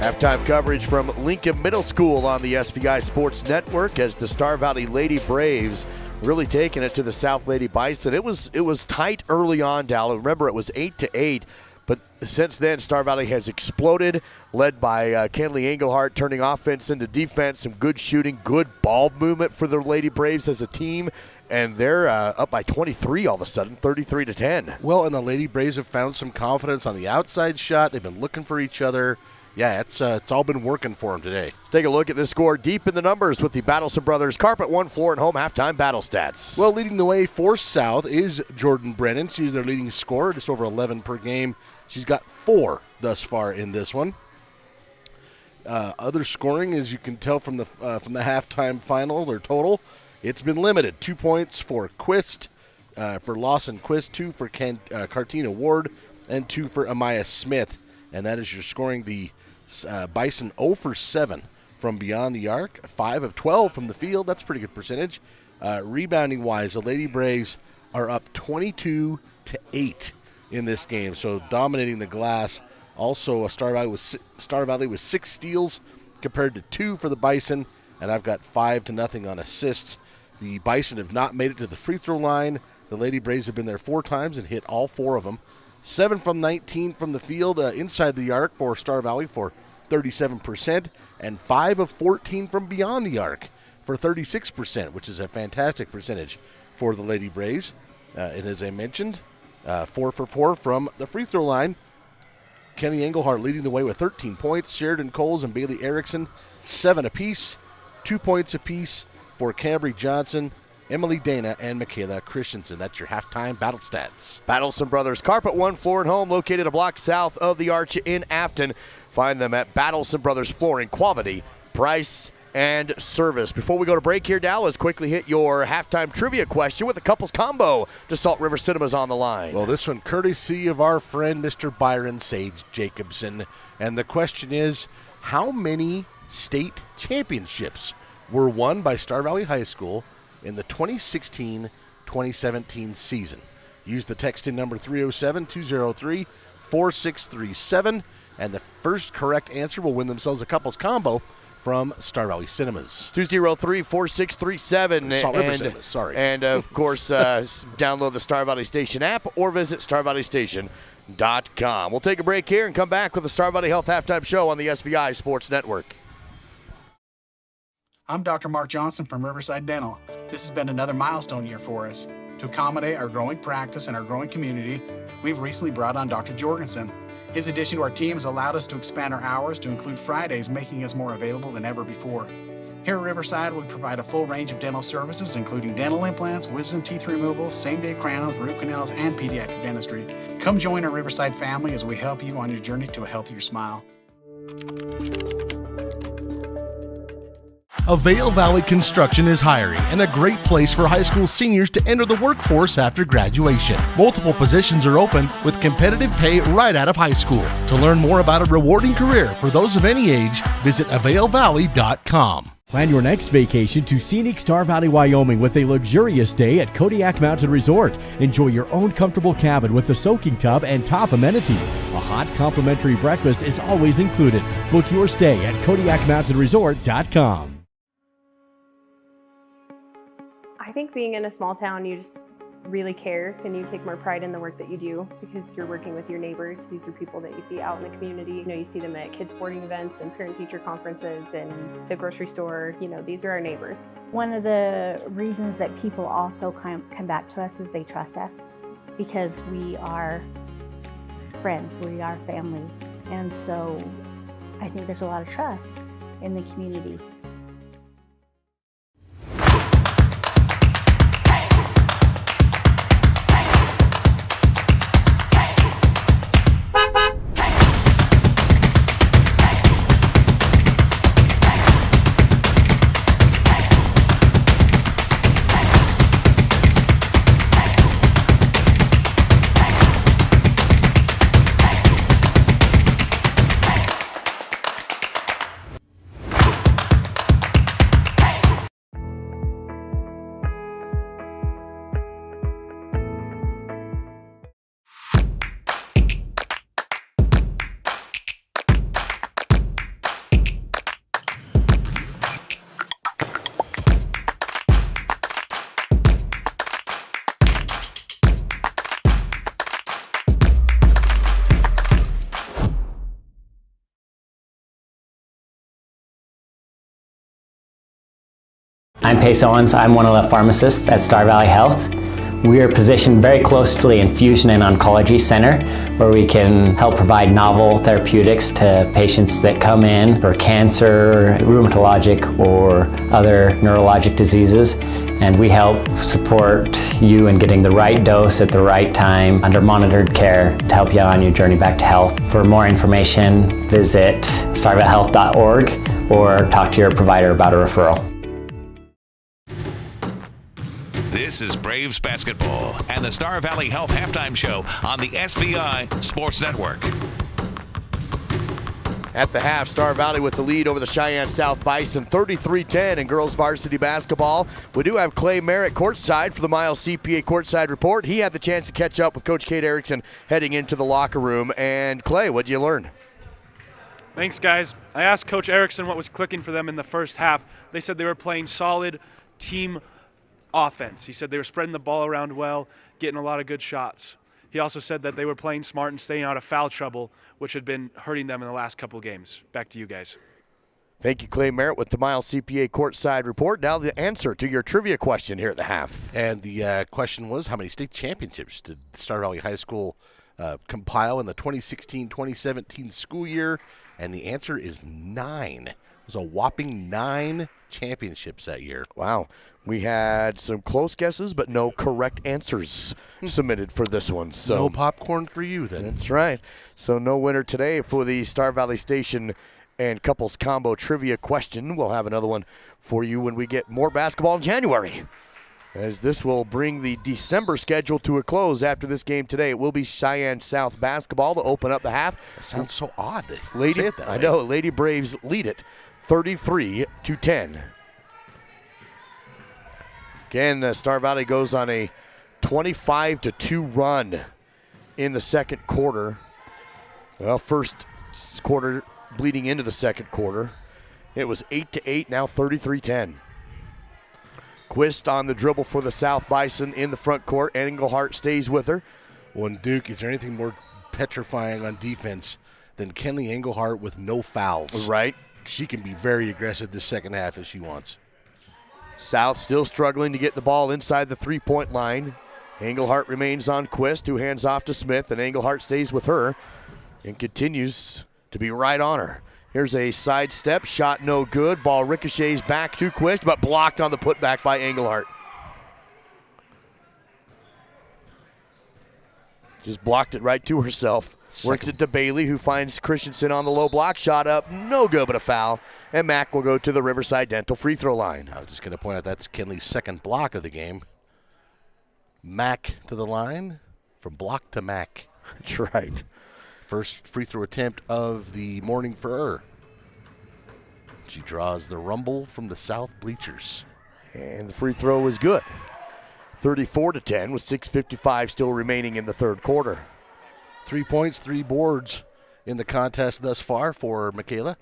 Halftime coverage from Lincoln Middle School on the SVI Sports Network as the Star Valley Lady Braves really taking it to the South Lady Bison. It was tight early on, Dal. Remember, it was 8-8, but since then, Star Valley has exploded, led by Kenley Engelhardt turning offense into defense, some good shooting, good ball movement for the Lady Braves as a team, and they're up by 23 all of a sudden, 33-10. Well, and the Lady Braves have found some confidence on the outside shot. They've been looking for each other. Yeah, it's all been working for them today. Let's take a look at this score deep in the numbers with the Battleson Brothers Carpet One Floor and Home halftime battle stats. Well, leading the way for South is Jordan Brennan. She's their leading scorer, just over 11 per game. She's got 4 thus far in this one. Other scoring, as you can tell from the halftime final or total, it's been limited. 2 points for Quist, for Lawson Quist, 2 for Cartina Ward, and 2 for Amaya Smith. And that is your scoring. The Bison 0 for 7 from beyond the arc, 5 of 12 from the field. That's a pretty good percentage. Rebounding-wise, the Lady Braves are up 22-8 in this game, so dominating the glass. Also, Star Valley with 6 steals compared to 2 for the Bison, and I've got 5-0 on assists. The Bison have not made it to the free throw line. The Lady Braves have been there 4 times and hit all 4 of them. 7 from 19 from the field inside the arc for Star Valley for 37%, and 5 of 14 from beyond the arc for 36%, which is a fantastic percentage for the Lady Braves. And as I mentioned, 4 for 4 from the free throw line. Kenny Engelhardt leading the way with 13 points. Sheridan Coles and Bailey Erickson, 7 apiece. 2 points apiece for Cambry Johnson, Emily Dana, and Michaela Christensen. That's your halftime battle stats. Battleson Brothers Carpet One Floor and Home, located a block south of the Arch in Afton. Find them at Battleson Brothers Flooring. Quality, price, and service. Before we go to break here, Dallas, quickly hit your halftime trivia question with a couples combo to Salt River Cinemas on the line. Well, this one courtesy of our friend Mr. Byron Sage Jacobson. And the question is, how many state championships were won by Star Valley High School in the 2016-2017 season? Use the text in number 307-203-4637, and the first correct answer will win themselves a couples combo from Star Valley Cinemas. 203-4637. Salt River Cinemas, sorry. And, of course, download the Star Valley Station app or visit StarValleyStation.com. We'll take a break here and come back with the Star Valley Health Halftime Show on the SVI Sports Network. I'm Dr. Mark Johnson from Riverside Dental. This has been another milestone year for us. To accommodate our growing practice and our growing community, we've recently brought on Dr. Jorgensen. His addition to our team has allowed us to expand our hours to include Fridays, making us more available than ever before. Here at Riverside, we provide a full range of dental services, including dental implants, wisdom teeth removal, same-day crowns, root canals, and pediatric dentistry. Come join our Riverside family as we help you on your journey to a healthier smile. Avail Valley Construction is hiring and a great place for high school seniors to enter the workforce after graduation. Multiple positions are open with competitive pay right out of high school. To learn more about a rewarding career for those of any age, visit availvalley.com. Plan your next vacation to scenic Star Valley, Wyoming with a luxurious stay at Kodiak Mountain Resort. Enjoy your own comfortable cabin with a soaking tub and top amenities. A hot complimentary breakfast is always included. Book your stay at KodiakMountainResort.com. I think being in a small town, you just really care and you take more pride in the work that you do because you're working with your neighbors. These are people that you see out in the community. You know, you see them at kids sporting events and parent-teacher conferences and the grocery store. You know, these are our neighbors. One of the reasons that people also come back to us is they trust us because we are friends, we are family. And so I think there's a lot of trust in the community. I'm Pace Owens. I'm one of the pharmacists at Star Valley Health. We are positioned very close to the Infusion and Oncology Center, where we can help provide novel therapeutics to patients that come in for cancer, rheumatologic, or other neurologic diseases. And we help support you in getting the right dose at the right time under monitored care to help you on your journey back to health. For more information, visit starvalehealth.org or talk to your provider about a referral. This is Braves basketball and the Star Valley Health Halftime Show on the SVI Sports Network. At the half, Star Valley with the lead over the Cheyenne South Bison, 33-10 in girls varsity basketball. We do have Clay Merritt courtside for the Miles CPA courtside report. He had the chance to catch up with Coach Kate Erickson heading into the locker room. And Clay, what'd you learn? Thanks, guys. I asked Coach Erickson what was clicking for them in the first half. They said they were playing solid team offense. He said they were spreading the ball around well, getting a lot of good shots. He also said that they were playing smart and staying out of foul trouble, which had been hurting them in the last couple games. Back to you guys. Thank you, Clay Merritt, with the Miles CPA courtside report. Now the answer to your trivia question here at the half. And the question was, how many state championships did Star Valley High School compile in the 2016-2017 school year? And the answer is 9. It was a whopping 9 championships that year. Wow. We had some close guesses, but no correct answers submitted for this one. So no popcorn for you then. That's right. So no winner today for the Star Valley Station and Couples Combo Trivia question. We'll have another one for you when we get more basketball in January, as this will bring the December schedule to a close after this game today. It will be Cheyenne South basketball to open up the half. That sounds so odd to Lady, say it that way. I know. Lady Braves lead it 33-10. Again, Star Valley goes on a 25-2 run in the second quarter. Well, first quarter bleeding into the second quarter. It was 8-8, now 33-10. Quist on the dribble for the South Bison in the front court. Englehart stays with her. Well, and Duke, is there anything more petrifying on defense than Kenley Englehart with no fouls? Right. She can be very aggressive this second half if she wants. South still struggling to get the ball inside the three-point line. Englehart remains on Quist, who hands off to Smith, and Englehart stays with her and continues to be right on her. Here's a sidestep, shot no good. Ball ricochets back to Quist, but blocked on the putback by Englehart. Just blocked it right to herself. Works it to Bailey, who finds Christensen on the low block. Shot up, no good, but a foul. And Mack will go to the Riverside Dental free throw line. I was just going to point out that's Kinley's second block of the game. Mack to the line, from block to Mack. That's right. First free throw attempt of the morning for her. She draws the rumble from the south bleachers. And the free throw is good. 34-10 with 6:55 still remaining in the third quarter. 3 points, 3 boards in the contest thus far for Michaela.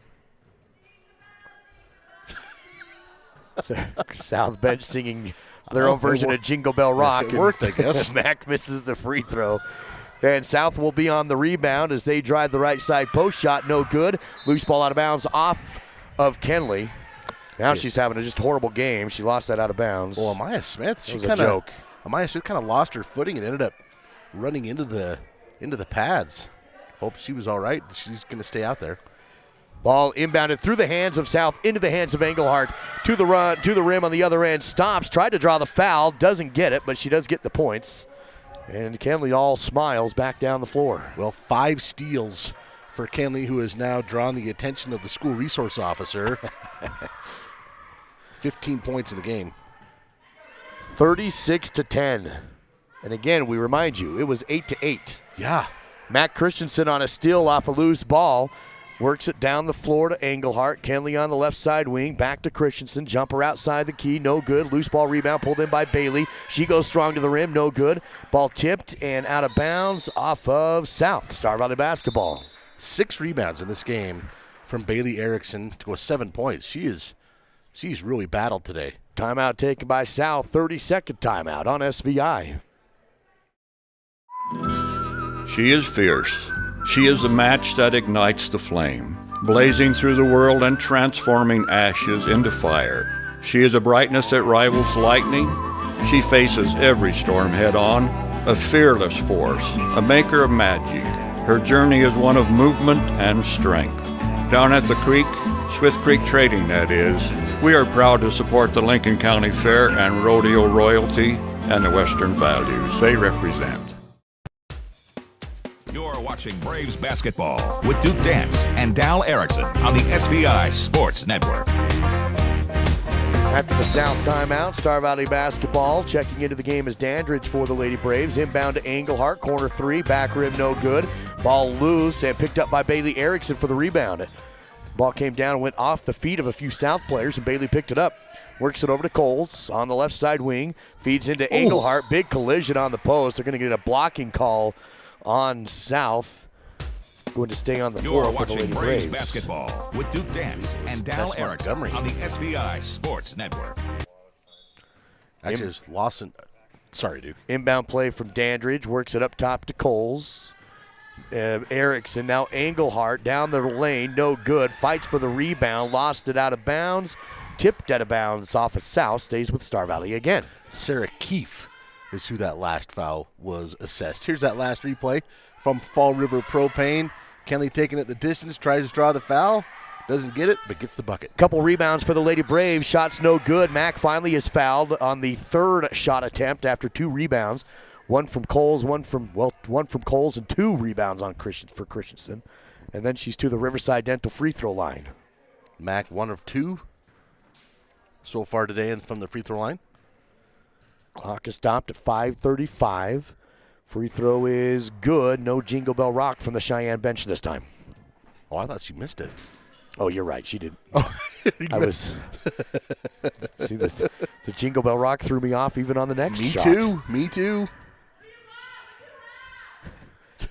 South bench singing their own version of Jingle Bell Rock. It worked, I guess. Mack misses the free throw. And South will be on the rebound as they drive the right side post shot. No good. Loose ball out of bounds off of Kenley. Now she's having a just horrible game. She lost that out of bounds. Well, Amaya Smith, she kind of Amaya Smith kind of lost her footing and ended up running into the pads. Hope she was all right. She's going to stay out there. Ball inbounded through the hands of South into the hands of Englehart. To the rim on the other end. Stops, tried to draw the foul, doesn't get it, but she does get the points. And Kenley all smiles back down the floor. Well, 5 steals for Kenley, who has now drawn the attention of the school resource officer. 15 points in the game. 36-10. And again, we remind you, it was 8-8. Yeah. Matt Christensen on a steal off a loose ball. Works it down the floor to Englehart. Kenley on the left side wing. Back to Christensen. Jumper outside the key. No good. Loose ball rebound pulled in by Bailey. She goes strong to the rim. No good. Ball tipped and out of bounds off of South. Star Valley basketball. 6 rebounds in this game from Bailey Erickson to go 7 points. She's really battled today. Timeout taken by South. 30-second timeout on SVI. She is fierce. She is the match that ignites the flame, blazing through the world and transforming ashes into fire. She is a brightness that rivals lightning. She faces every storm head on, a fearless force, a maker of magic. Her journey is one of movement and strength. Down at the creek, Swift Creek Trading, that is, we are proud to support the Lincoln County Fair and rodeo royalty and the Western values they represent. You're watching Braves basketball with Duke Dance and Dal Erickson on the SVI Sports Network. After the South timeout, Star Valley basketball checking into the game is Dandridge for the Lady Braves. Inbound to Englehart, corner three, back rim no good. Ball loose and picked up by Bailey Erickson for the rebound. Ball came down and went off the feet of a few South players, and Bailey picked it up. Works it over to Coles on the left side wing. Feeds into Englehart. Big collision on the post. They're going to get a blocking call on South. Going to stay on the floor for the Lady Braves. Basketball with Duke Dance and Dal Erickson on the SVI Sports Network. Actually, it's Lawson. Sorry, Duke. Inbound play from Dandridge. Works it up top to Coles. Erickson, now Englehart down the lane. No good. Fights for the rebound. Lost it out of bounds. Tipped out of bounds off of South. Stays with Star Valley again. Sarah Keefe is who that last foul was assessed. Here's that last replay from Fall River Propane. Kenley taking it the distance, tries to draw the foul. Doesn't get it, but gets the bucket. Couple rebounds for the Lady Braves. Shots no good. Mack finally is fouled on the third shot attempt after 2 rebounds. One from Coles, one from Coles, and 2 rebounds on for Christensen. And then she's to the Riverside Dental free throw line. Mack 1 of 2 so far today and from the free throw line. Clock is stopped at 5:35. Free throw is good. No Jingle Bell Rock from the Cheyenne bench this time. Oh, I thought she missed it. Oh, you're right. She did. I was. See, the Jingle Bell Rock threw me off even on the next shot. Me too.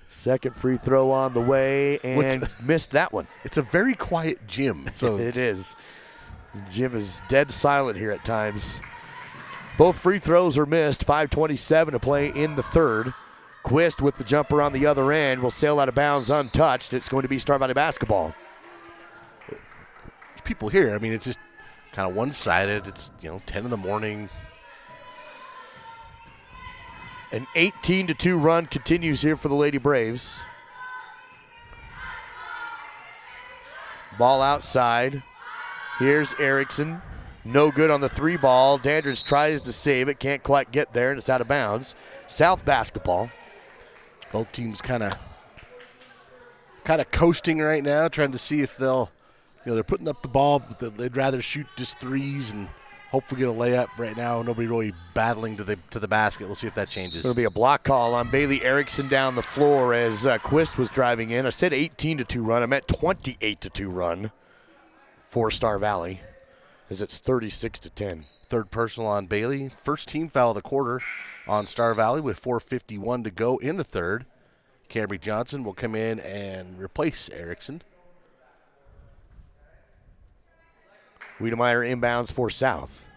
Second free throw on the way and missed that one. It's a very quiet gym. So it is. The gym is dead silent here at times. Both free throws are missed. 5:27 to play in the third. Quist with the jumper on the other end will sail out of bounds untouched. It's going to be Star Valley basketball. There's people here. I mean, it's just kind of one-sided. It's 10 in the morning. An 18-2 run continues here for the Lady Braves. Ball outside. Here's Erickson. No good on the 3 ball. Dandridge tries to save it. Can't quite get there, and it's out of bounds. South basketball. Both teams kind of coasting right now, trying to see if they'll, they're putting up the ball, but they'd rather shoot just threes and hopefully get a layup right now. Nobody really battling to the basket. We'll see if that changes. There'll be a block call on Bailey Erickson down the floor as Quist was driving in. I said 18-2 run. I meant 28-2 run for Star Valley, as it's 36-10. Third personal on Bailey. First team foul of the quarter on Star Valley with 4:51 to go in the third. Camry Johnson will come in and replace Erickson. Wiedemeyer inbounds for South.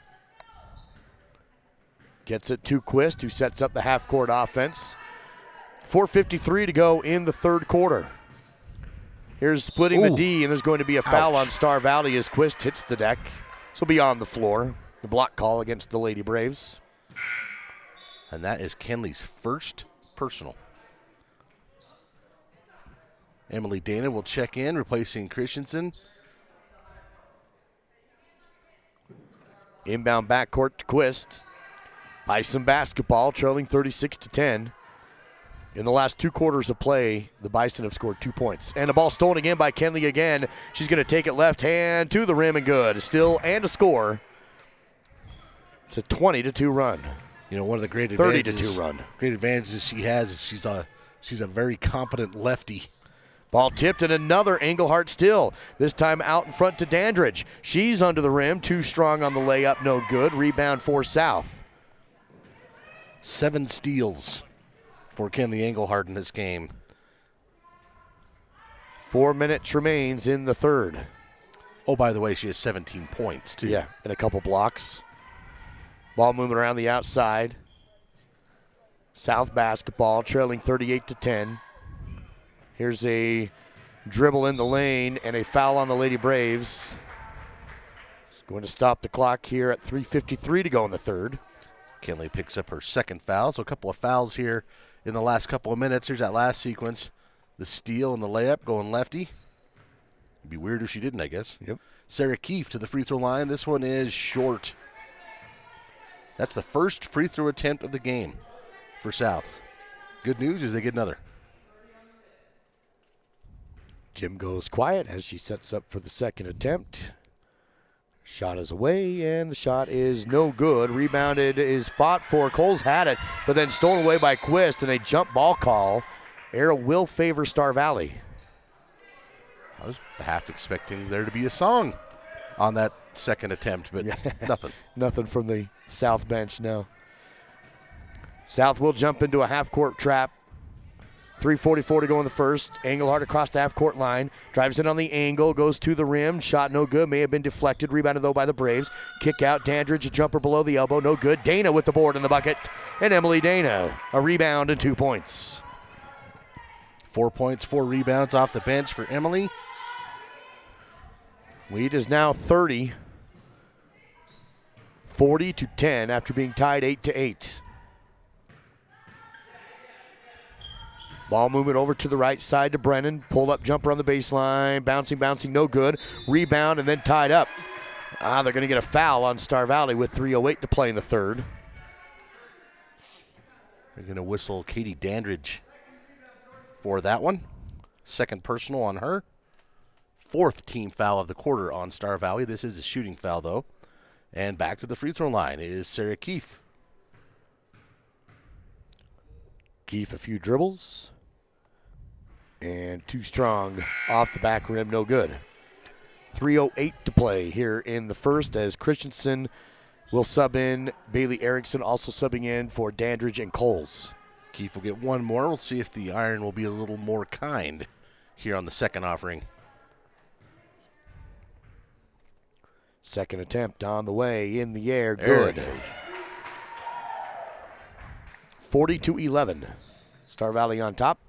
Gets it to Quist, who sets up the half-court offense. 4:53 to go in the third quarter. Here's splitting the D, and there's going to be a foul on Star Valley as Quist hits the deck. This will be on the floor. The block call against the Lady Braves. And that is Kenley's first personal. Emily Dana will check in, replacing Christensen. Inbound backcourt to Quist. Bison basketball, trailing 36-10. In the last 2 quarters of play, the Bison have scored 2 points. And the ball stolen again by Kenley again. She's going to take it left hand to the rim and good. Still and a score. It's a 20-2 run. One of the great advantages, 30-2 run. Great advantages she has is she's a very competent lefty. Ball tipped and another Englehart still. This time out in front to Dandridge. She's under the rim. Too strong on the layup. No good. Rebound for South. 7 steals for Kenley Englehart in this game. 4 minutes remains in the third. Oh, by the way, she has 17 points, too. Yeah, and a couple blocks. Ball moving around the outside. South basketball trailing 38-10. Here's a dribble in the lane and a foul on the Lady Braves. Going to stop the clock here at 3:53 to go in the third. Kinley picks up her second foul, so a couple of fouls here in the last couple of minutes. Here's that last sequence. The steal and the layup going lefty. It'd be weird if she didn't, I guess. Yep. Sarah Keefe to the free throw line. This one is short. That's the first free throw attempt of the game for South. Good news is they get another. Jim goes quiet as she sets up for the second attempt. Shot is away, and the shot is no good. Rebounded is fought for. Coles had it, but then stolen away by Quist, and a jump ball call. Arrow will favor Star Valley. I was half expecting there to be a song on that second attempt, but nothing. Nothing from the South bench, no. South will jump into a half-court trap. 3:44 to go in the first. Engelhardt across the half-court line. Drives in on the angle. Goes to the rim. Shot no good. May have been deflected. Rebounded, though, by the Braves. Kick out. Dandridge, a jumper below the elbow. No good. Dana with the board in the bucket. And Emily Dana, a rebound and 2 points. 4 points, 4 rebounds off the bench for Emily. Lead is now 30. 40-10 after being tied 8-8. Ball movement over to the right side to Brennan. Pull up jumper on the baseline. Bouncing, no good. Rebound and then tied up. They're going to get a foul on Star Valley with 3:08 to play in the third. They're going to whistle Katie Dandridge for that one. Second personal on her. Fourth team foul of the quarter on Star Valley. This is a shooting foul, though. And back to the free throw line is Sarah Keefe. Keefe a few dribbles. And too strong off the back rim, no good. 3:08 to play here in the first as Christensen will sub in. Bailey Erickson also subbing in for Dandridge and Coles. Keefe will get one more. We'll see if the iron will be a little more kind here on the second offering. Second attempt on the way, in the air, good. 40-11. Star Valley on top.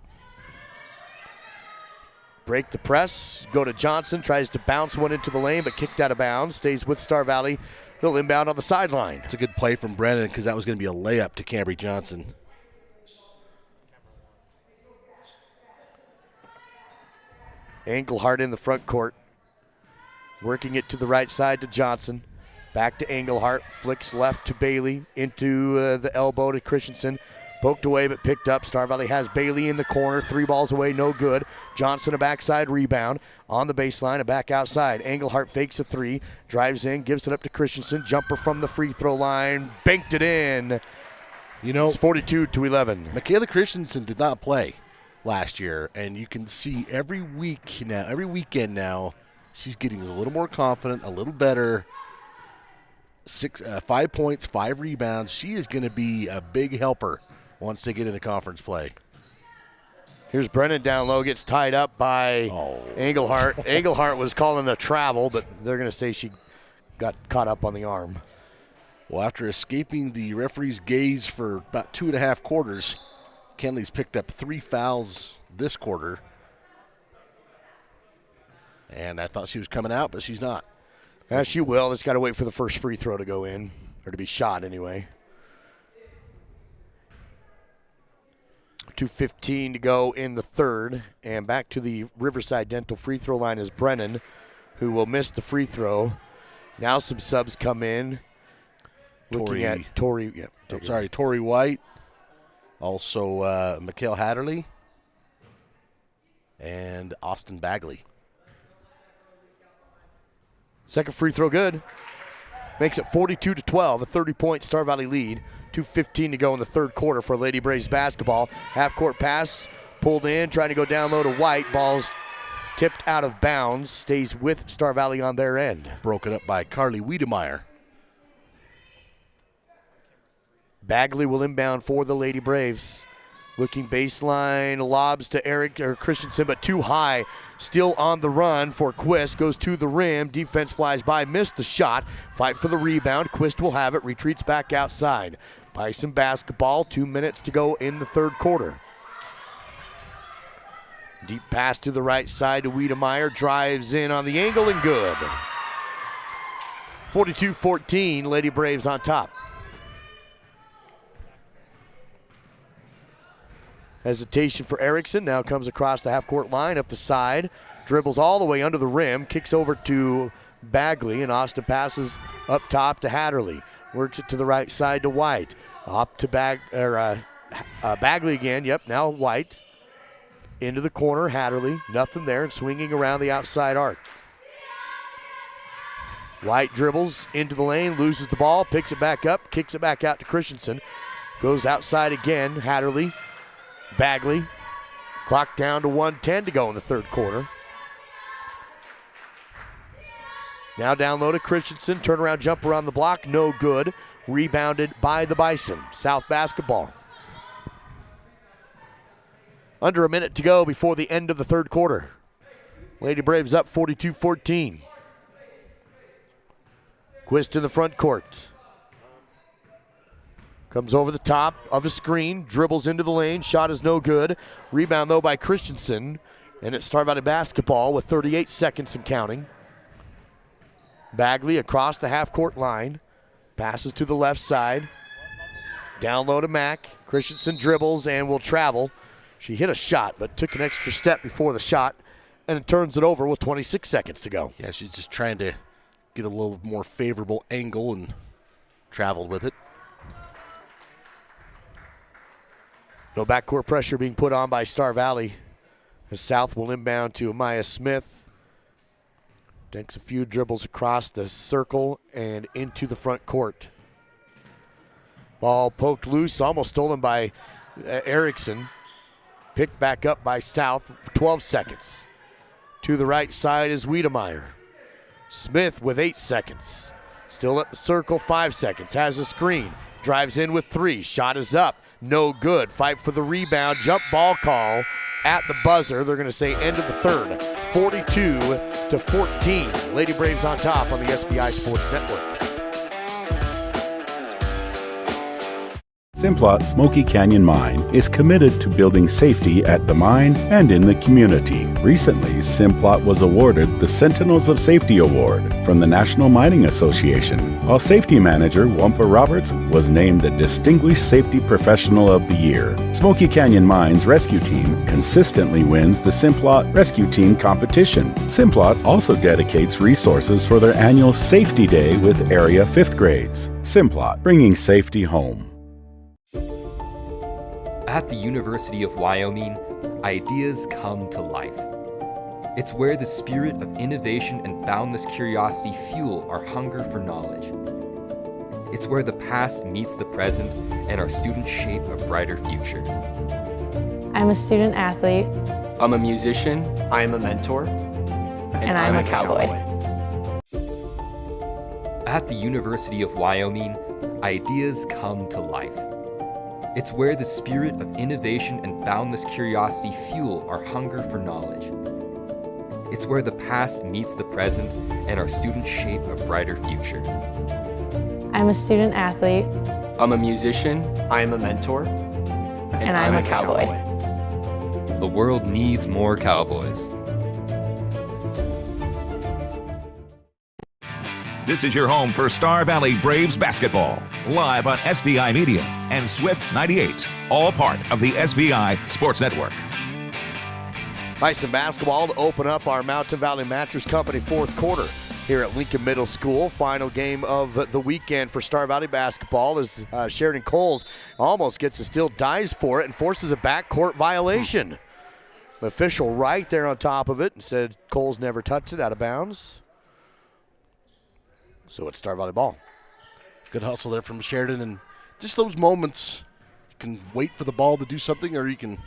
Break the press, go to Johnson, tries to bounce one into the lane, but kicked out of bounds. Stays with Star Valley. They'll inbound on the sideline. It's a good play from Brennan because that was going to be a layup to Cambry Johnson. Engelhardt in the front court. Working it to the right side to Johnson. Back to Engelhardt. Flicks left to Bailey. Into the elbow to Christensen. Poked away but picked up. Star Valley has Bailey in the corner. 3 balls away, no good. Johnson a backside rebound. On the baseline, a back outside. Engelhardt fakes a 3. Drives in, gives it up to Christensen. Jumper from the free throw line. Banked it in. You know, it's 42-11. Michaela Christensen did not play last year, and you can see every weekend now, she's getting a little more confident, a little better. 5 points, 5 rebounds. She is going to be a big helper once they get into conference play. Here's Brennan down low, gets tied up by Engelhardt. Engelhardt was calling a travel, but they're going to say she got caught up on the arm. Well, after escaping the referee's gaze for about 2.5 quarters, Kenley's picked up 3 fouls this quarter. And I thought she was coming out, but she's not. She will. Just got to wait for the first free throw to go in, or to be shot anyway. 2:15 to go in the third. And back to the Riverside Dental free throw line is Brennan, who will miss the free throw. Now some subs come in. Looking at Tori. Yeah, Tori White. Also Mikhail Hatterley. And Austin Bagley. Second free throw good. Makes it 42-12, a 30-point Star Valley lead. 2:15 to go in the third quarter for Lady Braves basketball. Half-court pass, pulled in, trying to go down low to White. Ball's tipped out of bounds, stays with Star Valley on their end. Broken up by Carly Wiedemeyer. Bagley will inbound for the Lady Braves. Looking baseline, lobs to Christensen, but too high. Still on the run for Quist. Goes to the rim. Defense flies by, missed the shot. Fight for the rebound. Quist will have it. Retreats back outside. Bison basketball. 2 minutes to go in the third quarter. Deep pass to the right side to Wiedemeyer. Drives in on the angle and good. 42-14, Lady Braves on top. Hesitation for Erickson, now comes across the half-court line, up the side, dribbles all the way under the rim, kicks over to Bagley, and Austin passes up top to Hatterley. Works it to the right side to White. Up to Bagley again, yep, now White. Into the corner, Hatterley, nothing there, and swinging around the outside arc. White dribbles into the lane, loses the ball, picks it back up, kicks it back out to Christensen. Goes outside again, Hatterley. Bagley, clock down to 1:10 to go in the third quarter. Now down low to Christensen, turnaround jumper on the block, no good. Rebounded by the Bison. South basketball. Under a minute to go before the end of the third quarter. Lady Braves up 42-14. Quist in the front court. Comes over the top of a screen, dribbles into the lane, shot is no good. Rebound though by Christensen, and it's Star Valley basketball with 38 seconds and counting. Bagley across the half-court line, passes to the left side. Down low to Mack. Christensen dribbles and will travel. She hit a shot, but took an extra step before the shot, and turns it over with 26 seconds to go. Yeah, she's just trying to get a little more favorable angle and traveled with it. No backcourt pressure being put on by Star Valley. As South will inbound to Amaya Smith. Takes a few dribbles across the circle and into the front court. Ball poked loose, almost stolen by Erickson. Picked back up by South, 12 seconds. To the right side is Wiedemeyer. Smith with 8 seconds. Still at the circle, 5 seconds. Has a screen, drives in with 3. Shot is up, no good. Fight for the rebound, jump ball call at the buzzer. They're gonna say end of the third. 42-14. Lady Braves on top on the SBI Sports Network. Simplot Smoky Canyon Mine is committed to building safety at the mine and in the community. Recently, Simplot was awarded the Sentinels of Safety Award from the National Mining Association, while safety manager Wampa Roberts was named the Distinguished Safety Professional of the Year. Smoky Canyon Mine's rescue team consistently wins the Simplot Rescue Team competition. Simplot also dedicates resources for their annual Safety Day with area 5th grades. Simplot, bringing safety home. At the University of Wyoming, ideas come to life. It's where the spirit of innovation and boundless curiosity fuel our hunger for knowledge. It's where the past meets the present and our students shape a brighter future. I'm a student athlete. I'm a musician. I'm a mentor. And I'm a cowboy. At the University of Wyoming, ideas come to life. It's where the spirit of innovation and boundless curiosity fuel our hunger for knowledge. It's where the past meets the present and our students shape a brighter future. I'm a student athlete. I'm a musician. I'm a mentor. And I'm a cowboy. The world needs more cowboys. This is your home for Star Valley Braves basketball, live on SVI Media and Swift 98, all part of the SVI Sports Network. Bison basketball to open up our Mountain Valley Mattress Company fourth quarter here at Lincoln Middle School. Final game of the weekend for Star Valley basketball as Sheridan Coles almost gets a steal, dives for it, and forces a backcourt violation. The official right there on top of it and said Coles never touched it, out of bounds. So it's Star Valley ball. Good hustle there from Sheridan, and just those moments, you can wait for the ball to do something or you can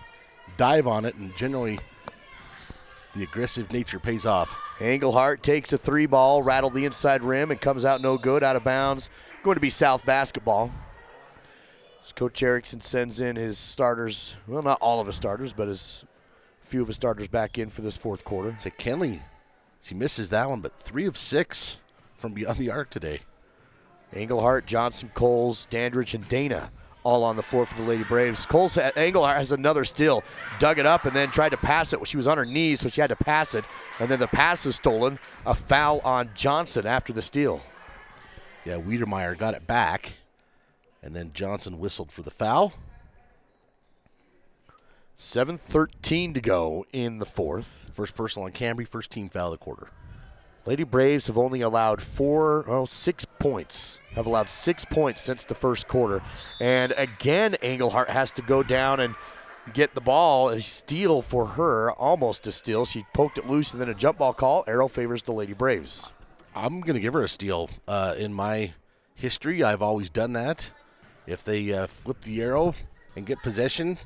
dive on it, and generally the aggressive nature pays off. Engelhart takes a 3 ball, rattled the inside rim, and comes out no good, out of bounds. Going to be South basketball. As Coach Erickson sends in his starters, well, not all of his starters, but a few of his starters back in for this fourth quarter. Say Kenley, she misses that one, but 3 of 6 from beyond the arc today. Engelhart, Johnson, Coles, Dandridge, and Dana all on the floor for the Lady Braves. Engelhart has another steal, dug it up and then tried to pass it. She was on her knees, so she had to pass it, and then the pass is stolen. A foul on Johnson after the steal. Yeah, Wiedermeyer got it back, and then Johnson whistled for the foul. 7:13 to go in the fourth. First personal on Cambry, first team foul of the quarter. Lady Braves have only allowed 6 points. Have allowed 6 points since the first quarter. And again, Engelhardt has to go down and get the ball. A steal for her, almost a steal. She poked it loose and then a jump ball call. Arrow favors the Lady Braves. I'm going to give her a steal. In my history, I've always done that. If they flip the arrow and get possession,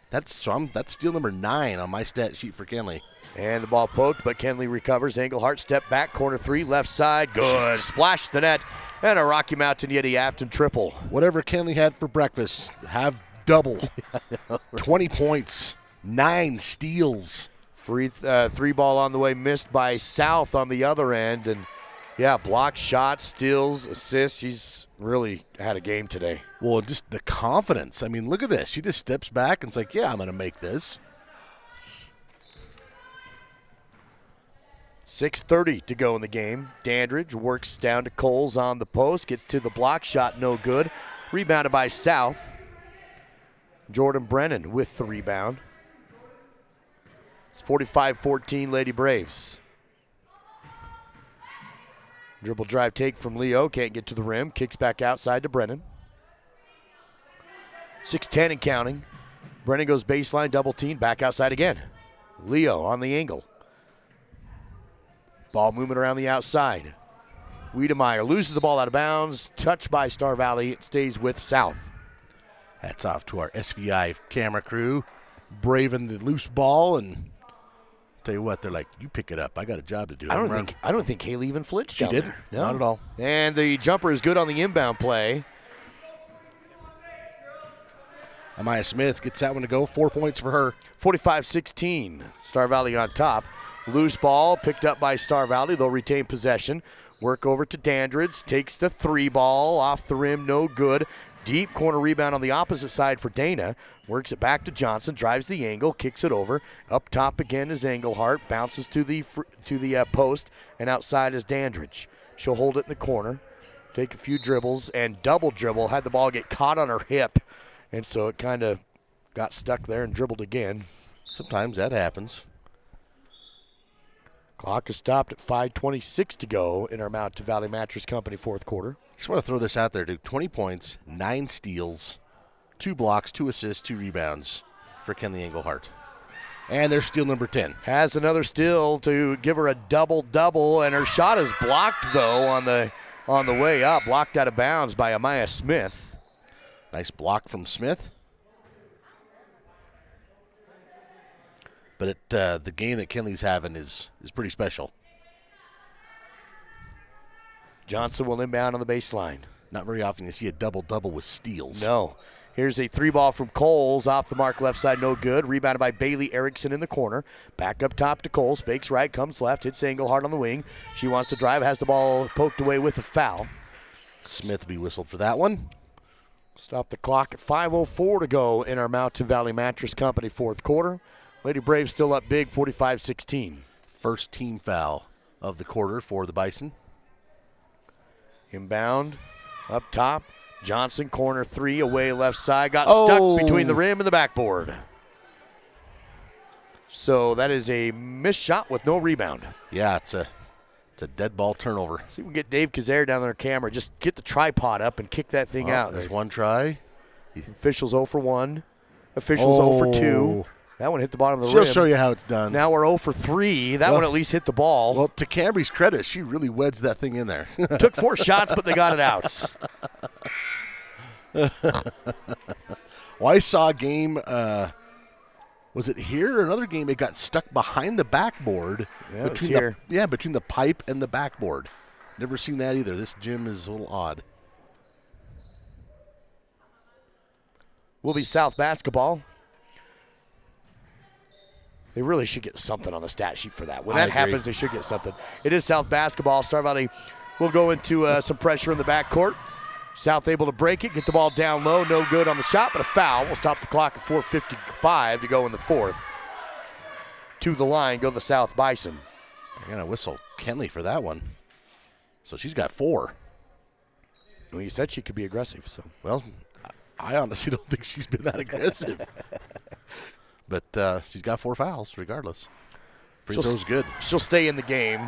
that's steal number 9 on my stat sheet for Kenley. And the ball poked, but Kenley recovers. Engelhardt step back, corner 3, left side, good. Splash the net, and a Rocky Mountain Yeti Afton triple. Whatever Kenley had for breakfast, have double. 20 points, 9 steals. Free 3 ball on the way, missed by South on the other end. And, yeah, block shots, steals, assists. She's really had a game today. Well, just the confidence. I mean, look at this. She just steps back and it's like, yeah, I'm going to make this. 6:30 to go in the game. Dandridge works down to Coles on the post, gets to the block shot, no good. Rebounded by South. Jordan Brennan with the rebound. It's 45-14 Lady Braves. Dribble drive take from Leo, can't get to the rim, kicks back outside to Brennan. 6:10 and counting. Brennan goes baseline, double team, back outside again. Leo on the angle. Ball movement around the outside. Wiedemeyer loses the ball out of bounds. Touched by Star Valley. It stays with South. Hats off to our SVI camera crew. Braving the loose ball, and tell you what, they're like, you pick it up. I got a job to do. I don't think Haley even flinched. She did. There. No. Not at all. And the jumper is good on the inbound play. Amaya Smith gets that one to go. 4 points for her. 45-16. Star Valley on top. Loose ball picked up by Star Valley. They'll retain possession. Work over to Dandridge. Takes the 3 ball. Off the rim, no good. Deep corner rebound on the opposite side for Dana. Works it back to Johnson. Drives the angle. Kicks it over. Up top again is Engelhardt. Bounces to the post. And outside is Dandridge. She'll hold it in the corner. Take a few dribbles and double dribble. Had the ball get caught on her hip. And so it kind of got stuck there and dribbled again. Sometimes that happens. Clock is stopped at 5:26 to go in our Mountain Valley Mattress Company fourth quarter. Just want to throw this out there, dude. 20 points, 9 steals, 2 blocks, 2 assists, 2 rebounds for Kenley Engelhardt. And there's steal number 10. Has another steal to give her a double-double, and her shot is blocked, though, on the way up. Blocked out of bounds by Amaya Smith. Nice block from Smith. But the game that Kenley's having is pretty special. Johnson will inbound on the baseline. Not very often you see a double-double with steals. No. Here's a 3 ball from Coles. Off the mark left side, no good. Rebounded by Bailey Erickson in the corner. Back up top to Coles. Fakes right, comes left. Hits Engelhardt on the wing. She wants to drive. Has the ball poked away with a foul. Smith will be whistled for that one. Stop the clock at 5:04 to go in our Mountain Valley Mattress Company fourth quarter. Lady Braves still up big, 45-16. First team foul of the quarter for the Bison. Inbound, up top. Johnson, corner 3, away left side. Got stuck between the rim and the backboard. So that is a missed shot with no rebound. Yeah, it's a dead ball turnover. See if we can get Dave Kazare down on our camera. Just get the tripod up and kick that thing out. There's one try. Officials 0 for 1. Officials 0 for 2. That one hit the bottom of the rim. She'll show you how it's done. Now we're 0 for 3. That one at least hit the ball. Well, to Cambry's credit, she really wedged that thing in there. Took 4 shots, but they got it out. Well, I saw a game, was it here or another game? It got stuck behind the backboard. Yeah, between the pipe and the backboard. Never seen that either. This gym is a little odd. Will be South basketball. They really should get something on the stat sheet for that. When that happens, they should get something. It is South basketball. Star Valley will go into some pressure in the backcourt. South able to break it, get the ball down low. No good on the shot, but a foul. We'll stop the clock at 4:55 to go in the fourth. To the line go the South Bison. They're going to whistle Kenley for that one. So she's got 4. Well, you said she could be aggressive, so. Well, I honestly don't think she's been that aggressive. But she's got 4 fouls regardless. Free throw's good. She'll stay in the game.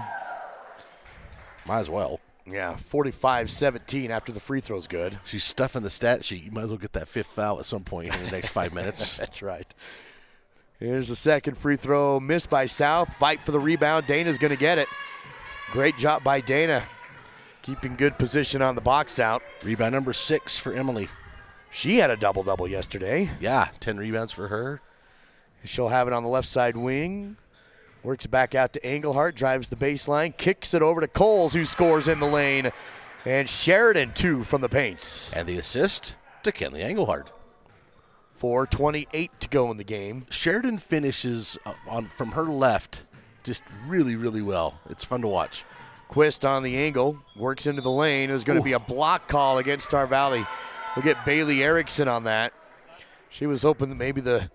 Might as well. Yeah, 45-17 after the free throw's good. She's stuffing the stat sheet. You might as well get that 5th foul at some point in the next 5 minutes. That's right. Here's the second free throw missed by South. Fight for the rebound. Dana's going to get it. Great job by Dana. Keeping good position on the box out. Rebound number 6 for Emily. She had a double-double yesterday. Yeah, 10 rebounds for her. She'll have it on the left side wing. Works back out to Engelhardt, drives the baseline, kicks it over to Coles, who scores in the lane. And Sheridan, 2 from the paint. And the assist to Kenley Engelhardt. 4:28 to go in the game. Sheridan finishes from her left just really, really well. It's fun to watch. Quist on the angle, works into the lane. There's going to be a block call against Star Valley. We'll get Bailey Erickson on that. She was hoping that maybe the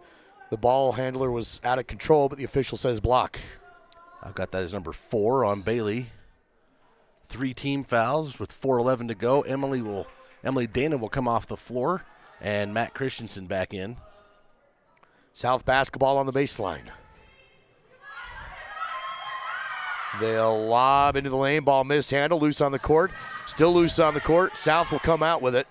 ball handler was out of control, but the official says block. I've got that as number 4 on Bailey. 3 team fouls with 4:11 to go. Emily Dana will come off the floor, and Matt Christensen back in. South basketball on the baseline. They'll lob into the lane. Ball mishandled. Loose on the court. Still loose on the court. South will come out with it.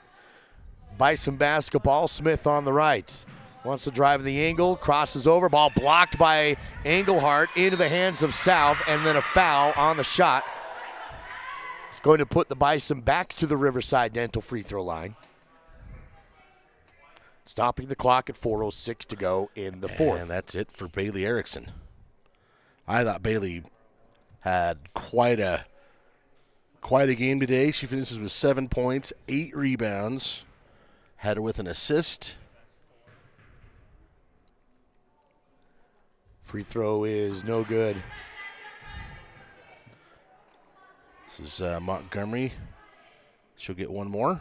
Bison basketball. Smith on the right. Wants to drive the angle. Crosses over. Ball blocked by Engelhardt into the hands of South. And then a foul on the shot. It's going to put the Bison back to the Riverside Dental free throw line. Stopping the clock at 4:06 to go in the fourth. And that's it for Bailey Erickson. I thought Bailey had quite a game today. She finishes with 7 points, 8 rebounds, had her with an assist. Free throw is no good. This is Montgomery. She'll get one more.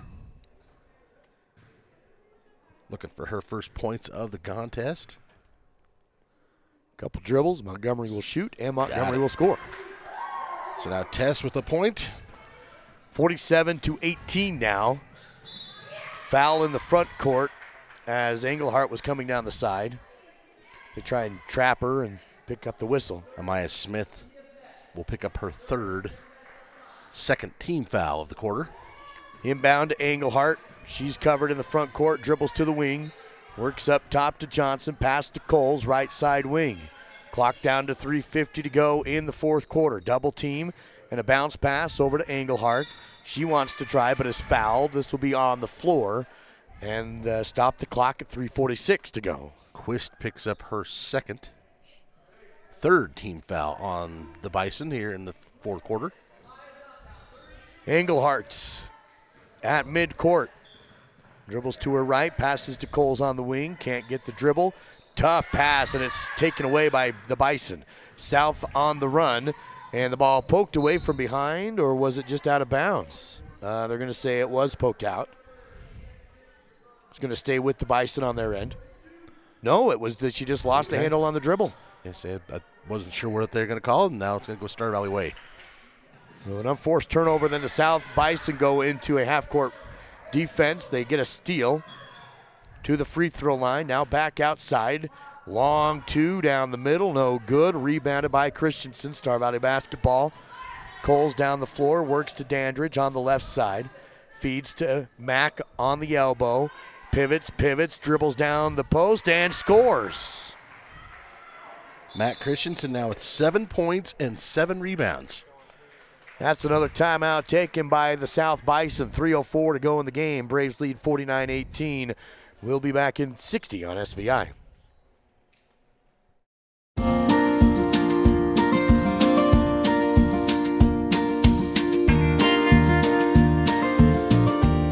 Looking for her first points of the contest. Couple dribbles. Montgomery will shoot, and Montgomery will score. So now Tess with a point. 47-18 now. Foul in the front court as Engelhardt was coming down the side. They try and trap her and pick up the whistle. Amaya Smith will pick up her second team foul of the quarter. Inbound to Engelhardt. She's covered in the front court, dribbles to the wing, works up top to Johnson, pass to Coles, right side wing. Clock down to 3:50 to go in the fourth quarter. Double team and a bounce pass over to Engelhardt. She wants to try but is fouled. This will be on the floor and stop the clock at 3:46 to go. Quist picks up her third team foul on the Bison here in the fourth quarter. Engelhardt at midcourt. Dribbles to her right, passes to Coles on the wing, can't get the dribble. Tough pass, and it's taken away by the Bison. South on the run, and the ball poked away from behind, or was it just out of bounds? They're going to say it was poked out. It's going to stay with the Bison on their end. No, it was that she just lost the handle on the dribble. Yes, I wasn't sure what they're going to call it, and now it's going to go Star Valley way. So an unforced turnover, then the South Bison go into a half-court defense. They get a steal to the free throw line. Now back outside. Long 2 down the middle. No good. Rebounded by Christensen. Star Valley basketball. Coles down the floor. Works to Dandridge on the left side. Feeds to Mack on the elbow. Pivots. Dribbles down the post and scores. Matt Christensen now with 7 points and 7 rebounds. That's another timeout taken by the South Bison. 3:04 to go in the game. Braves lead 49-18. We'll be back in 60 on SVI.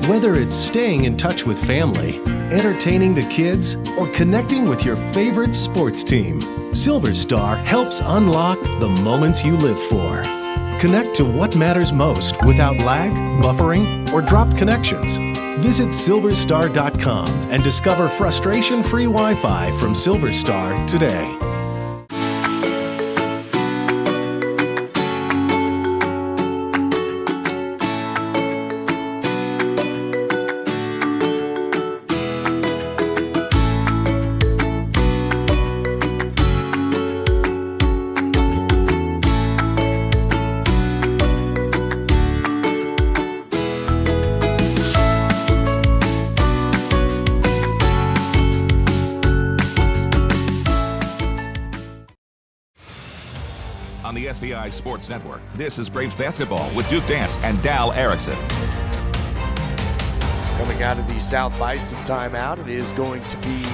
Whether it's staying in touch with family, entertaining the kids, or connecting with your favorite sports team, Silver Star helps unlock the moments you live for. Connect to what matters most without lag, buffering, or dropped connections. Visit silverstar.com and discover frustration-free Wi-Fi from Silver Star today. on the SVI Sports Network. This is Braves basketball with Duke Dance and Dal Erickson. Coming out of the South Bison timeout, it is going to be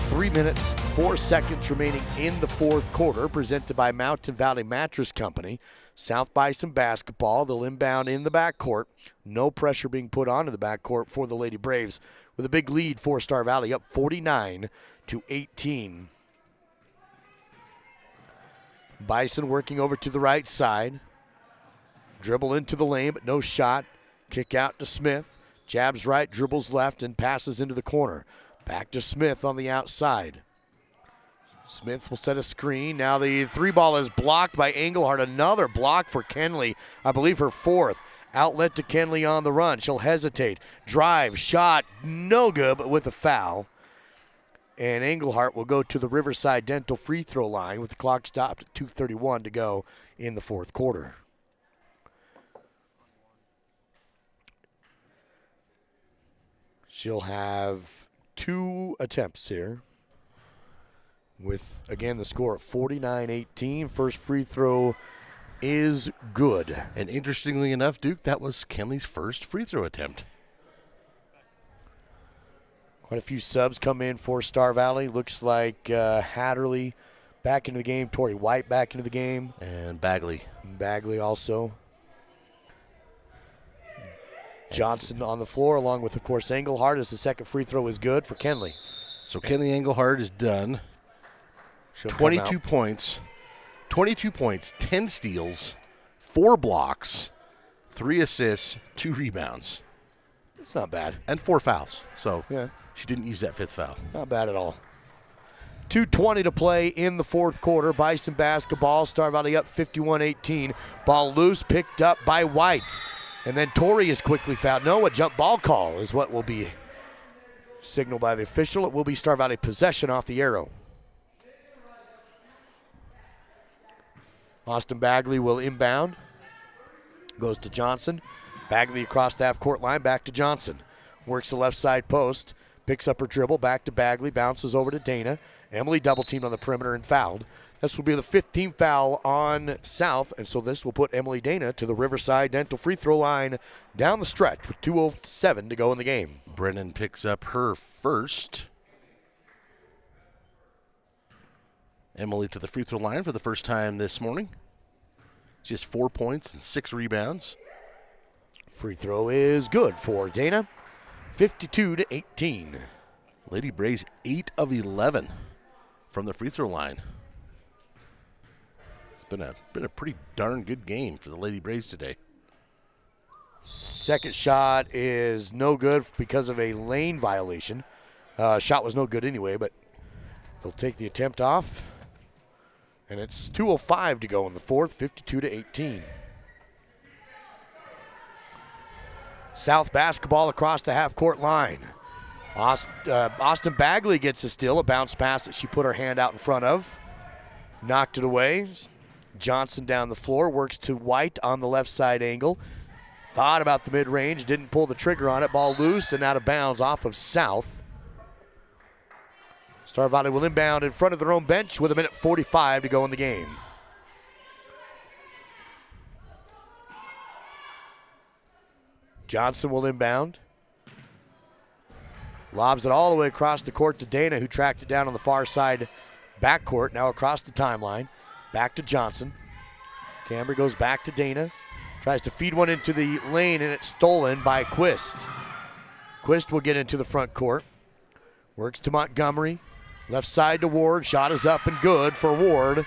3 minutes, 4 seconds remaining in the fourth quarter, presented by Mountain Valley Mattress Company. South Bison basketball, they'll inbound in the backcourt. No pressure being put onto the backcourt for the Lady Braves, with a big lead for Star Valley, up 49-18. Bison working over to the right side. Dribble into the lane, but no shot. Kick out to Smith. Jabs right, dribbles left, and passes into the corner. Back to Smith on the outside. Smith will set a screen. Now the three ball is blocked by Engelhardt. Another block for Kenley. I believe her fourth. Outlet to Kenley on the run. She'll hesitate. Drive, shot, no good, but with a foul. And Engelhardt will go to the Riverside Dental free throw line with the clock stopped at 2:31 to go in the fourth quarter. She'll have 2 attempts here with, again, the score at 49-18. First free throw is good. And interestingly enough, Duke, that was Kenley's first free throw attempt. Quite a few subs come in for Star Valley. Looks like Hatterley back into the game. Tori White back into the game. And Bagley. Bagley also. Johnson on the floor, along with, of course, Engelhardt, as the second free throw is good for Kenley. So Kenley Engelhardt is done. 22 points. 22 points, 10 steals, 4 blocks, 3 assists, 2 rebounds. It's not bad. And 4 fouls. So yeah, she didn't use that 5th foul. Not bad at all. 2:20 to play in the fourth quarter. Bison basketball. Star Valley up 51-18. Ball loose, picked up by White. And then Torrey is quickly fouled. No, a jump ball call is what will be signaled by the official. It will be Star Valley possession off the arrow. Austin Bagley will inbound. Goes to Johnson. Bagley across the half-court line, back to Johnson. Works the left side post. Picks up her dribble, back to Bagley. Bounces over to Dana. Emily double-teamed on the perimeter and fouled. This will be the 15th foul on South, and so this will put Emily Dana to the Riverside Dental free throw line down the stretch with 2:07 to go in the game. Brennan picks up her first. Emily to the free throw line for the first time this morning. Just 4 points and 6 rebounds. Free throw is good for Dana. 52-18. Lady Braves 8 of 11 from the free throw line. It's been a pretty darn good game for the Lady Braves today. Second shot is no good because of a lane violation. Shot was no good anyway, but they'll take the attempt off. And it's 2:05 to go in the fourth, 52-18. South basketball across the half-court line. Austin Bagley gets a steal, a bounce pass that she put her hand out in front of. Knocked it away. Johnson down the floor, works to White on the left side angle. Thought about the mid-range, didn't pull the trigger on it. Ball loose and out of bounds off of South. Star Valley will inbound in front of their own bench with 1:45 to go in the game. Johnson will inbound. Lobs it all the way across the court to Dana, who tracked it down on the far side backcourt. Now across the timeline. Back to Johnson. Camber goes back to Dana. Tries to feed one into the lane, and it's stolen by Quist. Quist will get into the front court. Works to Montgomery. Left side to Ward. Shot is up and good for Ward.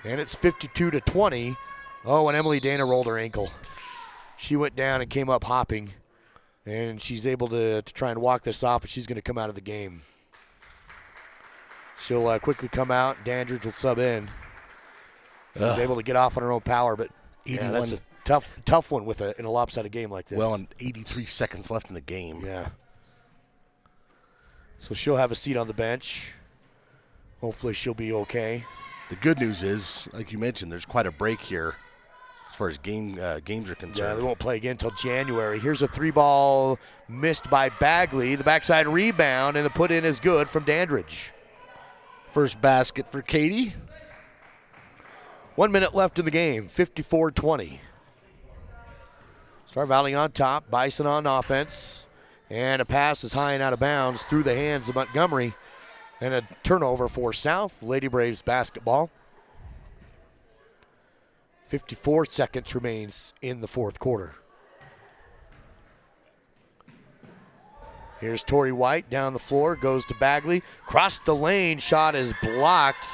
And it's 52-20. Oh, and Emily Dana rolled her ankle. She went down and came up hopping. And she's able to try and walk this off, but she's going to come out of the game. She'll quickly come out. Dandridge will sub in. She's able to get off on her own power, but yeah, that's a tough one in a lopsided game like this. Well, and 83 seconds left in the game. Yeah. So she'll have a seat on the bench. Hopefully she'll be okay. The good news is, like you mentioned, there's quite a break here as far as games are concerned. Yeah, they won't play again until January. Here's a 3-ball missed by Bagley. The backside rebound, and the put-in is good from Dandridge. First basket for Katie. 1 minute left in the game, 54-20. Star Valley on top, Bison on offense. And a pass is high and out of bounds through the hands of Montgomery. And a turnover for South. Lady Braves basketball. 54 seconds remains in the fourth quarter. Here's Tori White down the floor, goes to Bagley. Crossed the lane, shot is blocked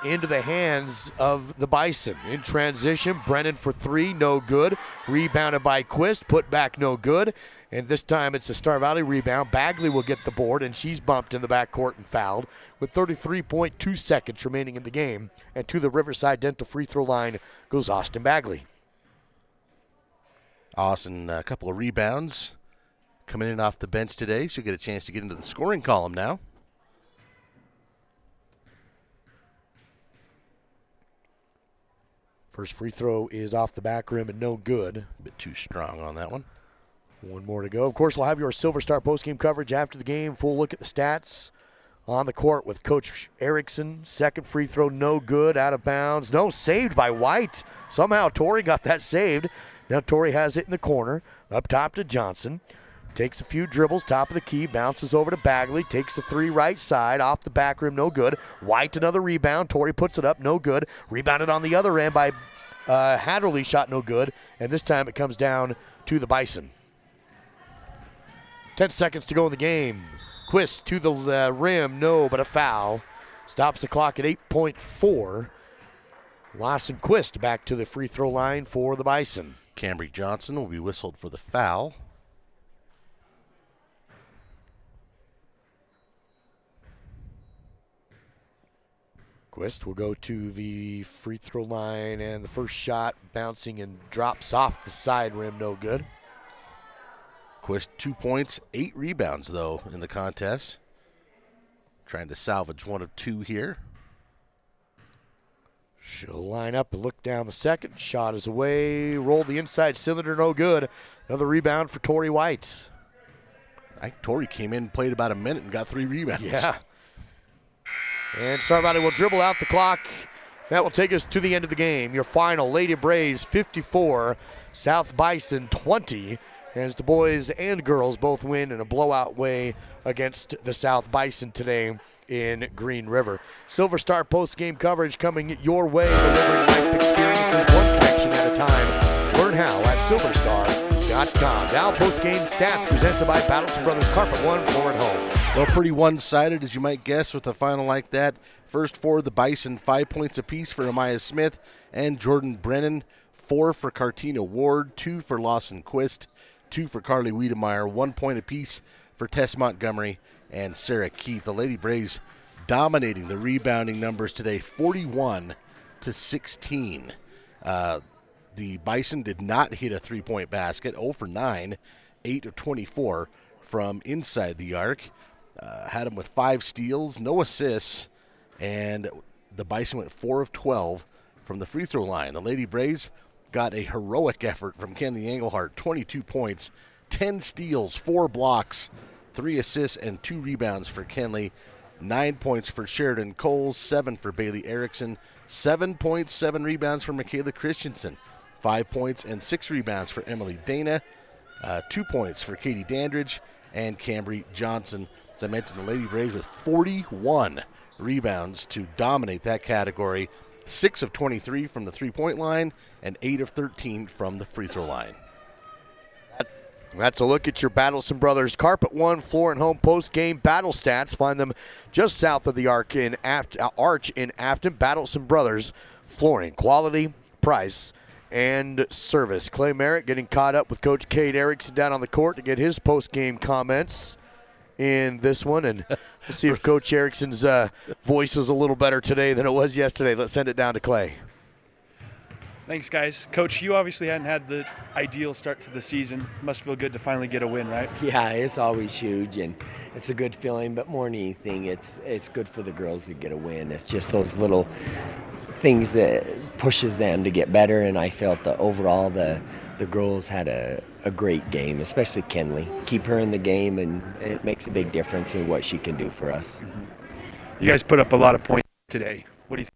into the hands of the Bison. In transition, Brennan for three, no good. Rebounded by Quist, put back, no good. And this time it's a Star Valley rebound. Bagley will get the board, and she's bumped in the backcourt and fouled with 33.2 seconds remaining in the game. And to the Riverside Dental free throw line goes Austin Bagley. Austin, a couple of rebounds coming in off the bench today. She'll get a chance to get into the scoring column now. First free throw is off the back rim and no good. A bit too strong on that one. One more to go. Of course, we'll have your Silver Star postgame coverage after the game. Full look at the stats on the court with Coach Erickson. Second free throw, no good, out of bounds. No, saved by White. Somehow Tori got that saved. Now Tori has it in the corner. Up top to Johnson. Takes a few dribbles, top of the key, bounces over to Bagley, takes the three right side, off the back rim, no good. White, another rebound. Tori puts it up, no good. Rebounded on the other end by Hatterley, shot no good. And this time it comes down to the Bison. 10 seconds to go in the game. Quist to the rim, no, but a foul. Stops the clock at 8.4. Lawson Quist back to the free throw line for the Bison. Cambry Johnson will be whistled for the foul. Quist will go to the free throw line, and the first shot bouncing and drops off the side rim, no good. Quist 2 points, 8 rebounds, though, in the contest. Trying to salvage one of two here. She'll line up and look down the second. Shot is away. Rolled the inside cylinder, no good. Another rebound for Tori White. I think Tori came in, played about a minute, and got 3 rebounds. Yeah. And Star Valley will dribble out the clock. That will take us to the end of the game. Your final, Lady Braves 54, South Bison 20, as the boys and girls both win in a blowout way against the South Bison today in Green River. Silver Star post-game coverage coming your way, delivering life experiences one connection at a time. Learn how at silverstar.com. Now post-game stats presented by Battleson Brothers Carpet One Floor at Home. Well, pretty one-sided, as you might guess, with a final like that. First for the Bison, 5 points apiece for Amaya Smith and Jordan Brennan. 4 for Cartina Ward, 2 for Lawson Quist, 2 for Carly Wiedemeyer, 1 point apiece for Tess Montgomery and Sarah Keefe. The Lady Braves dominating the rebounding numbers today, 41-16. The Bison did not hit a three-point basket, 0 for 9, 8 of 24 from inside the arc. Had them with 5 steals, no assists, and the Bison went 4 of 12 from the free throw line. The Lady Braves got a heroic effort from Kenley Engelhardt, 22 points, 10 steals, 4 blocks, 3 assists, and 2 rebounds for Kenley. 9 points for Sheridan Coles, 7 for Bailey Erickson, 7 points, 7 rebounds for Michaela Christensen, 5 points and 6 rebounds for Emily Dana, 2 points for Katie Dandridge and Cambry Johnson. As I mentioned, the Lady Braves with 41 rebounds to dominate that category, 6 of 23 from the three-point line and 8 of 13 from the free throw line. That's a look at your Battleson Brothers Carpet One Floor and Home post-game battle stats. Find them just south of the Arch in Afton. Battleson Brothers Flooring, quality, price, and service. Clay Merritt getting caught up with Coach Cade Erickson down on the court to get his post-game comments in this one, and we'll see if Coach Erickson's voice is a little better today than it was yesterday. Let's send it down to Clay. Thanks, guys. Coach, you obviously hadn't had the ideal start to the season. Must feel good to finally get a win, right? Yeah, it's always huge, and it's a good feeling, but more than anything, it's good for the girls to get a win. It's just those little things that pushes them to get better, and I felt that overall the girls had a great game, especially Kenley. Keep her in the game, and it makes a big difference in what she can do for us. You guys put up a lot of points today. What do you think?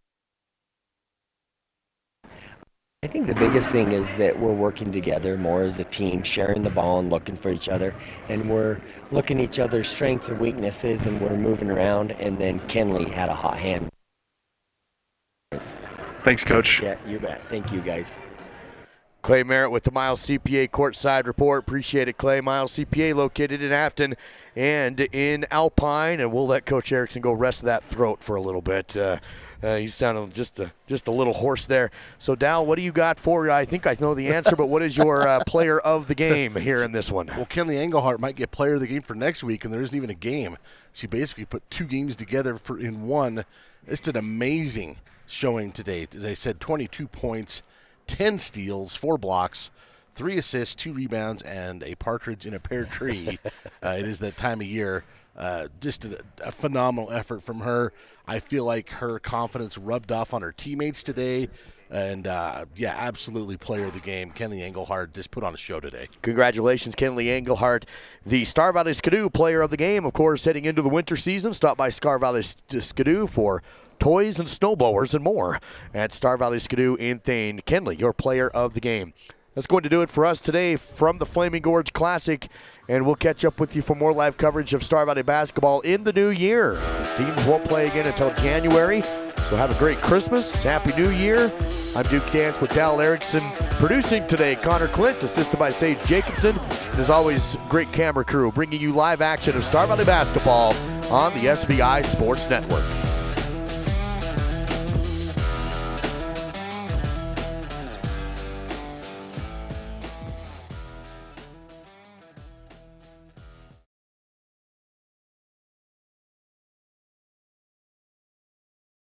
I think the biggest thing is that we're working together more as a team, sharing the ball and looking for each other. And we're looking at each other's strengths and weaknesses, and we're moving around. And then Kenley had a hot hand. Thanks, Coach. Yeah, you bet. Thank you, guys. Clay Merritt with the Miles CPA courtside report. Appreciate it, Clay. Miles CPA located in Afton and in Alpine, and we'll let Coach Erickson go rest of that throat for a little bit. He sounded just a little hoarse there. So, Dal, what do you got for you? I think I know the answer, but what is your player of the game here in this one? Well, Kenley Engelhardt might get player of the game for next week, and there isn't even a game. She basically put 2 games together in one. It's an amazing showing today. As I said, 22 points, 10 steals, 4 blocks, 3 assists, 2 rebounds, and a partridge in a pear tree. It is that time of year. Just a phenomenal effort from her. I feel like her confidence rubbed off on her teammates today. And, absolutely player of the game. Kenley Engelhardt just put on a show today. Congratulations, Kenley Engelhardt, the Star Valley Skidoo player of the game. Of course, heading into the winter season, stop by Star Valley Skidoo for toys and snowblowers and more at Star Valley Skidoo in Thane. Kenley, your player of the game. That's going to do it for us today from the Flaming Gorge Classic, and we'll catch up with you for more live coverage of Star Valley basketball in the new year. Teams won't play again until January, so have a great Christmas. Happy New Year. I'm Duke Dance with Dal Erickson. Producing today, Connor Clint, assisted by Sage Jacobson. And as always, great camera crew bringing you live action of Star Valley basketball on the SVI Sports Network.